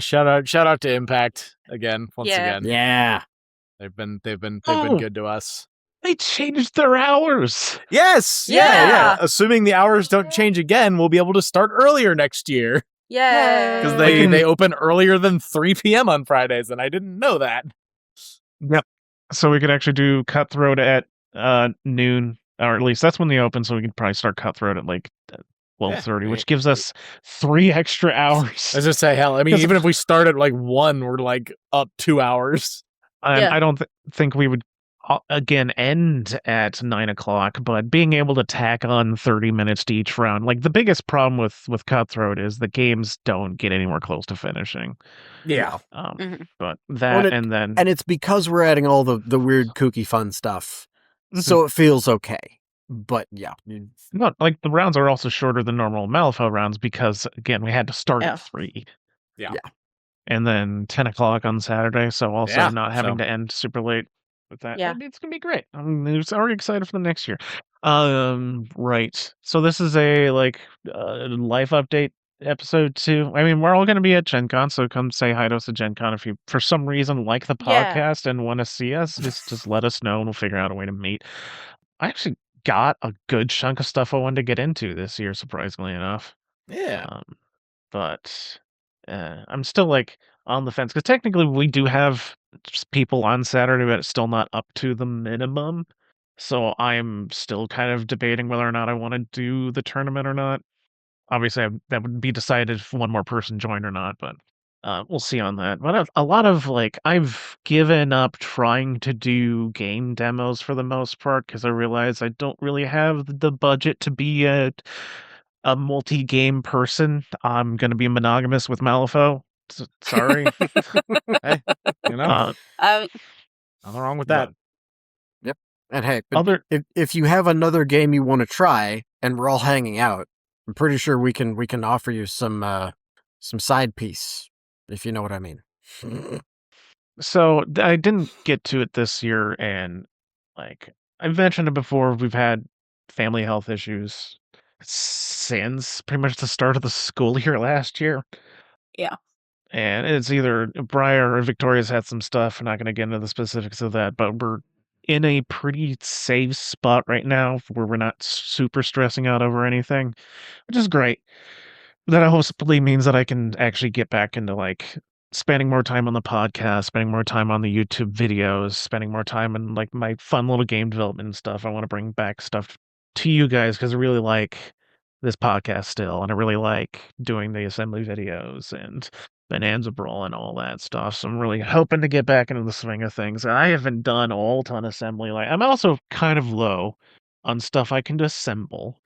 Shout out to Impact again. Once Yeah. again, Yeah. they've been Oh. good to us. They changed their hours. Yes. Yeah. Assuming the hours don't change again, we'll be able to start earlier next year Yay. because Like they open earlier than 3 p.m. on Fridays, and I didn't know that. Yep. So we could actually do Cutthroat at noon, or at least that's when they open. So we could probably start Cutthroat at like 12:30, which gives us 3 extra hours. I was just say, hell, I mean, Because- even if we start at like 1, we're like up 2 hours. And Yeah. I don't think we would again end at 9 o'clock, but being able to tack on 30 minutes to each round. Like the biggest problem with Cutthroat is the games don't get anywhere close to finishing. Yeah. Mhm. But that Well, and then And it's because we're adding all the weird, kooky, fun stuff. So it feels okay. But yeah. no, like the rounds are also shorter than normal Malifaux rounds because again we had to start Yeah. at 3. Yeah. and then 10 o'clock on Saturday. So also Yeah, not having so- to end super late with that. Yeah. It's gonna be great. I'm already excited for the next year. Right. So this is a life update episode 2. I mean, we're all gonna be at Gen Con, so come say hi to us at Gen Con if you for some reason like the Yeah. podcast and want to see us. Just let us know and we'll figure out a way to meet. I actually got a good chunk of stuff I wanted to get into this year, surprisingly enough. Yeah. But I'm still like on the fence because technically we do have people on Saturday, but it's still not up to the minimum. So I'm still kind of debating whether or not I want to do the tournament or not. Obviously, that would be decided if one more person joined or not, but we'll see on that. But a lot of I've given up trying to do game demos for the most part because I realize I don't really have the budget to be a multi-game person. I'm gonna be monogamous with Malifaux. Sorry. Hey, you know, Um, nothing wrong with that. Yep. And hey, but Other if you have another game you want to try, and we're all hanging out, I'm pretty sure we can offer you some side piece, if you know what I mean. So I didn't get to it this year, and I've mentioned it before, we've had family health issues since pretty much the start of the school year last year. Yeah. And it's either Briar or Victoria's had some stuff. I'm not going to get into the specifics of that, but we're in a pretty safe spot right now where we're not super stressing out over anything, which is great. That hopefully means that I can actually get back into spending more time on the podcast, spending more time on the YouTube videos, spending more time in my fun little game development and stuff. I want to bring back stuff to you guys because I really like this podcast still, and I really like doing the assembly videos and Bonanza Brawl and all that stuff. So I'm really hoping to get back into the swing of things. I haven't done a whole ton of assembly. I'm also kind of low on stuff I can assemble.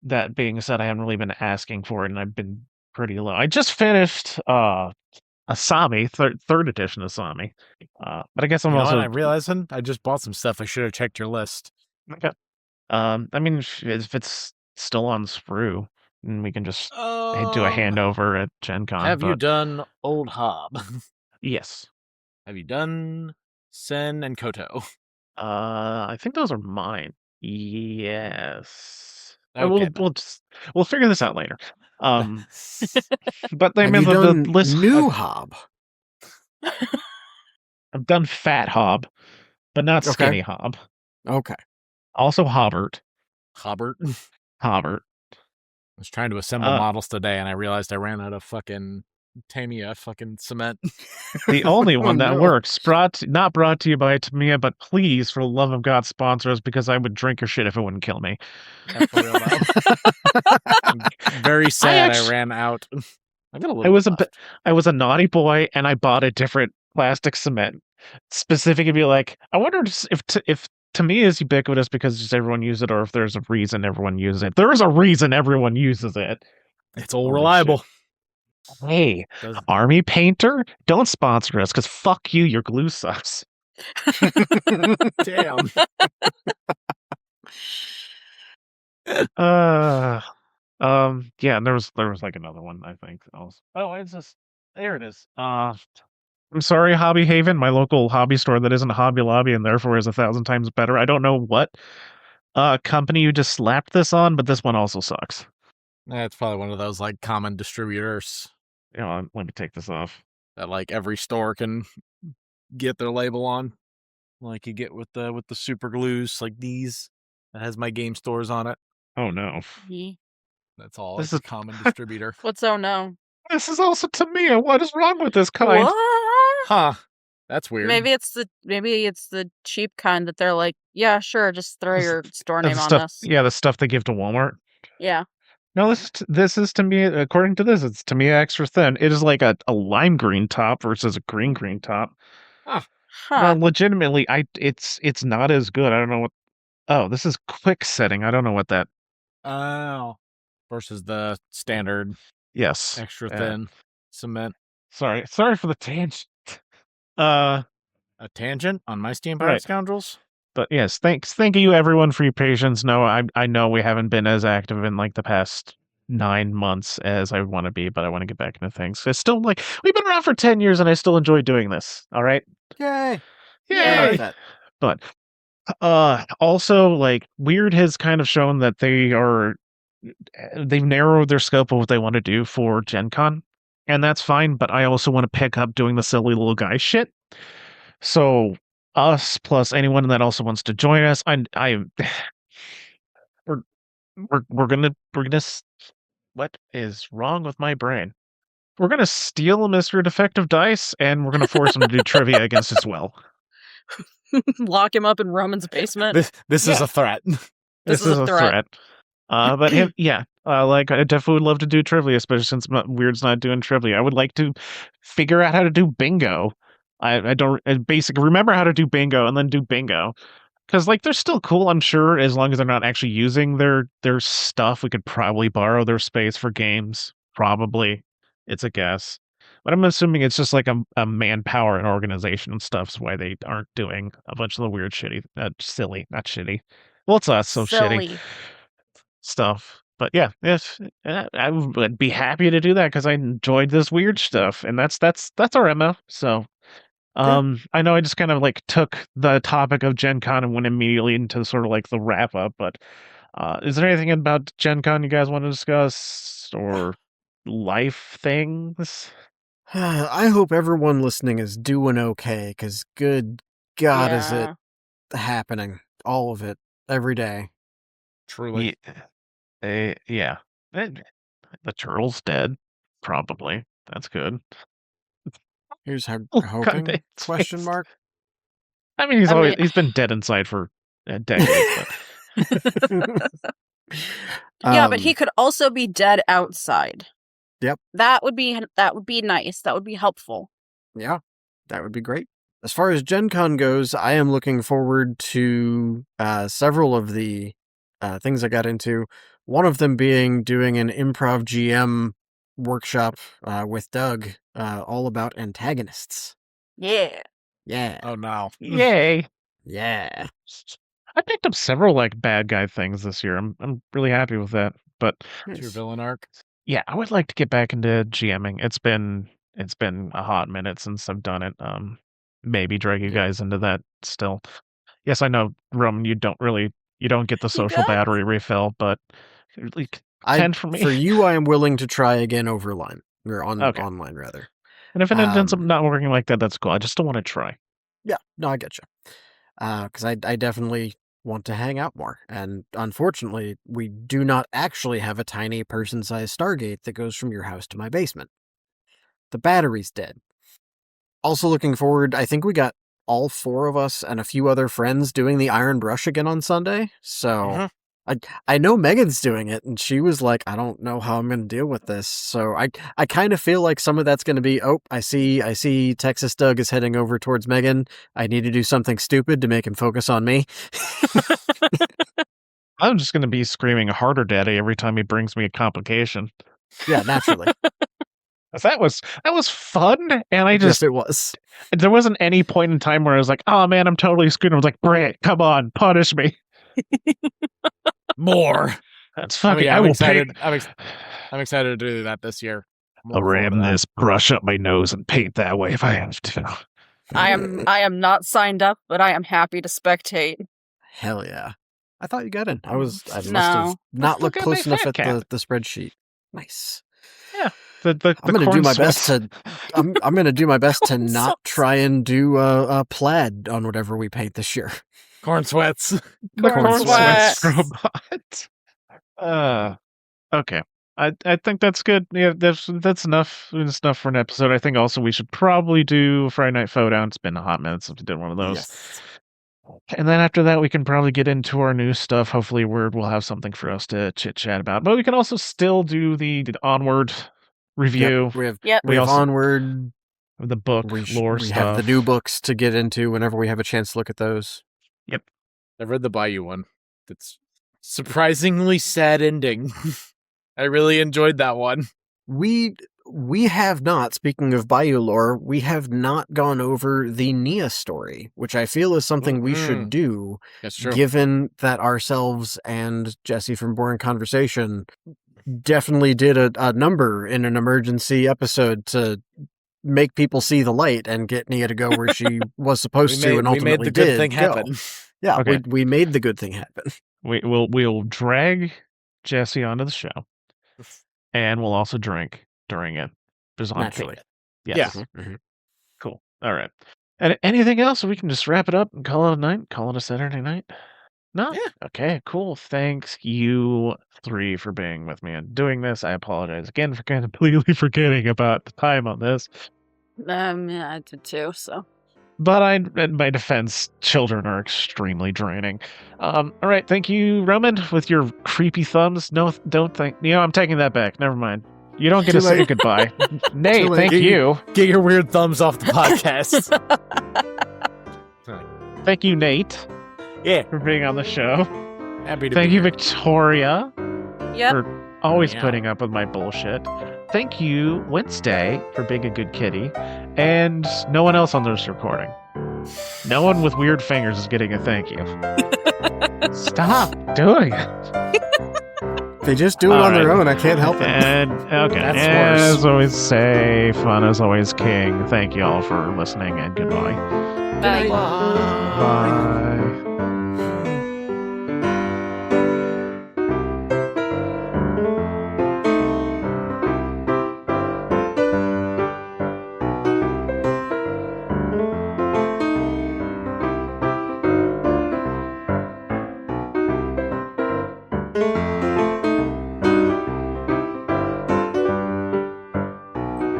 That being said, I haven't really been asking for it, and I've been pretty low. I just finished Asami, third edition Asami. But I guess I'm You know also what? I'm realizing I just bought some stuff. I should have checked your list. okay. I mean, if it's still on Sprue, then we can just do a handover at Gen Con. Have you done Old Hob? Yes. Have you done Sen and Koto? I think those are mine. Yes. Okay, We'll figure this out later. But I Have mean you the done list. new Hob? I've done Fat Hob, but not Okay. Skinny Hob. Okay. Also Hobbert. Hobbert. Hobbert. I was trying to assemble models today, and I realized I ran out of fucking Tamiya fucking cement. The only one that no. works. Not brought to you by Tamiya, but please, for the love of God, sponsor us because I would drink your shit if it wouldn't kill me. Yeah, for real, though. I'm very sad I actu- ran out. I got a I little. I was a naughty boy, and I bought a different plastic cement. Specifically, be like, I wonder if Tamiya is ubiquitous because just everyone uses it, or if there's a reason everyone uses it. There is a reason everyone uses it. It's all Holy reliable. shit. Hey, Does- Army Painter, don't sponsor us because fuck you, your glue sucks. Damn. Yeah, there was another one, I think. Oh, it's just there it is. I'm sorry, Hobby Haven, my local hobby store that isn't Hobby Lobby and therefore is 1,000 times better. I don't know what company you just slapped this on, but this one also sucks. It's probably one of those common distributors Let me take this off. that every store can get their label on. Like you get with the super glues like these that has my game stores on it. Oh no. That's all. This It's a is- common distributor. What's oh no? This is also Tamiya. What is wrong with this kind? What? Huh. That's weird. Maybe it's the cheap kind that they're like, yeah, sure, just throw your store The name on stuff, this. yeah, the stuff they give to Walmart. Yeah. No, this is Tamiya. According to this, it's Tamiya extra thin. It is like a lime green top versus a green top. Huh. Legitimately, it's not as good. I don't know what. Oh, this is quick setting. I don't know what that. Oh. Versus the standard Yes. extra Yeah. thin cement. Sorry for the tangent. A tangent on my Steam Pirate Right. Scoundrels? But yes, thank you everyone for your patience. No, I know we haven't been as active in the past 9 months as I want to be, but I want to get back into things. It's still like we've been around for 10 years and I still enjoy doing this. All right. Yay! Yay! I like that. But also like Weird has kind of shown that they've narrowed their scope of what they want to do for Gen Con, and that's fine, but I also want to pick up doing the silly little guy shit. So us plus anyone that also wants to join us, we're gonna what is wrong with my brain? We're gonna steal Mr. Defective Dice and we're gonna force him to do trivia against his will. Lock him up in Roman's basement. This is a threat. This is a threat. But him, yeah, like I definitely would love to do trivia, especially since Weird's not doing trivia. I would like to figure out how to do bingo. I don't basically remember how to do bingo and then do bingo. Because like they're still cool, I'm sure, as long as they're not actually using their stuff. We could probably borrow their space for games. Probably, it's a guess. But I'm assuming it's just like a manpower and organization and stuff's why they aren't doing a bunch of the weird, shitty, silly, not shitty. Well, it's us, so shitty Silly. stuff. But yeah, if I would be happy to do that because I enjoyed this weird stuff, and that's our MO. So. I know I just kind of like took the topic of Gen Con and went immediately into sort of like the wrap up, but is there anything about Gen Con you guys want to discuss or life things? I hope everyone listening is doing okay, because good God, is it happening. All of it. Every day. Truly. Yeah. The turtle's dead. Probably. That's good. Here's God, hoping, question mark. I mean, he's been dead inside for a decade. But. Yeah, but he could also be dead outside. Yep. That would be nice. That would be helpful. Yeah, that would be great. As far as Gen Con goes, I am looking forward to several of the things I got into. One of them being doing an improv GM workshop with Doug, all about antagonists. Yeah. Yeah. Oh no. Yay. Yeah. I picked up several like bad guy things this year. I'm really happy with that. But To your villain arc. yeah, I would like to get back into GMing. It's been a hot minute since I've done it. Maybe drag you guys into that still. Yes, I know, Roman, you don't get the social battery refill, but like 10 for me. For you, I am willing to try again online. Or online, rather. And if it ends up not working like that, that's cool. I just don't want to try. Yeah, no, I get you. Because I definitely want to hang out more. And unfortunately, we do not actually have a tiny person-sized Stargate that goes from your house to my basement. The battery's dead. Also looking forward, I think we got all 4 of us and a few other friends doing the Iron Brush again on Sunday. So I know Megan's doing it, and she was like, I don't know how I'm going to deal with this. So I kind of feel like some of that's going to be, I see Texas Doug is heading over towards Megan. I need to do something stupid to make him focus on me. I'm just going to be screaming harder daddy every time he brings me a complication. Yeah, naturally. That was fun, and I just yes, it was. There wasn't any point in time where I was like, "Oh man, I'm totally screwed." I was like, "Brit, come on, punish me." More. That's fucking. I'm excited. I'm excited to do that this year. I'll ram this brush up my nose and paint that way if I have to. I am not signed up, but I am happy to spectate. Hell yeah! I thought you got in. I must have not looked close enough at the spreadsheet. Nice. Yeah. I'm gonna do my best to. I'm gonna do my best to not try and do a plaid on whatever we paint this year. Corn sweats. The corn sweats robot. Okay. I think that's good. Yeah, that's enough. It's enough for an episode. I think also we should probably do Friday Night Showdown. It's been a hot minute since we did one of those. Yes. And then after that, we can probably get into our new stuff. Hopefully, Word will have something for us to chit chat about. But we can also still do the Onward review. Yep. We have Onward. The book lore stuff. We have the new books to get into whenever we have a chance to look at those. Yep. I've read the Bayou one. It's surprisingly sad ending. I really enjoyed that one. We have not, speaking of Bayou lore, we have not gone over the Nia story, which I feel is something we should do. That's true. Given that ourselves and Jesse from Boring Conversation definitely did a number in an emergency episode to make people see the light and get Nia to go where she was supposed to, and ultimately we made the good thing happen. Yeah, Okay. we made the good thing happen. We'll drag Jesse onto the show, and we'll also drink during it. Naturally. Yes. Yeah. Mm-hmm. Cool. All right. And anything else? We can just wrap it up and call it a night. Call it a Saturday night. No. Yeah. Okay. Cool. Thanks you three for being with me and doing this. I apologize again for completely forgetting about the time on this. Yeah, I did too, so. But in my defense, children are extremely draining. All right, thank you, Roman, with your creepy thumbs. No, don't thank. I'm taking that back. Never mind. You don't get to say goodbye. Nate, thank you. Get your weird thumbs off the podcast. Thank you, Nate. Yeah. For being on the show. Happy to Thank be you, here. Victoria. Yep. For always Yeah. putting up with my bullshit. Thank you, Wednesday, for being a good kitty. And no one else on this recording. No one with weird fingers is getting a thank you. Stop doing it. They just do it on their own. I can't help it. And okay, That's as worse. always, say fun as always, king. Thank you all for listening, and goodbye. Bye. Bye.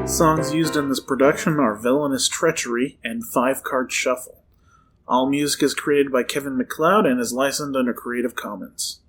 Songs used in this production are Villainous Treachery and 5-Card Shuffle. All music is created by Kevin MacLeod and is licensed under Creative Commons.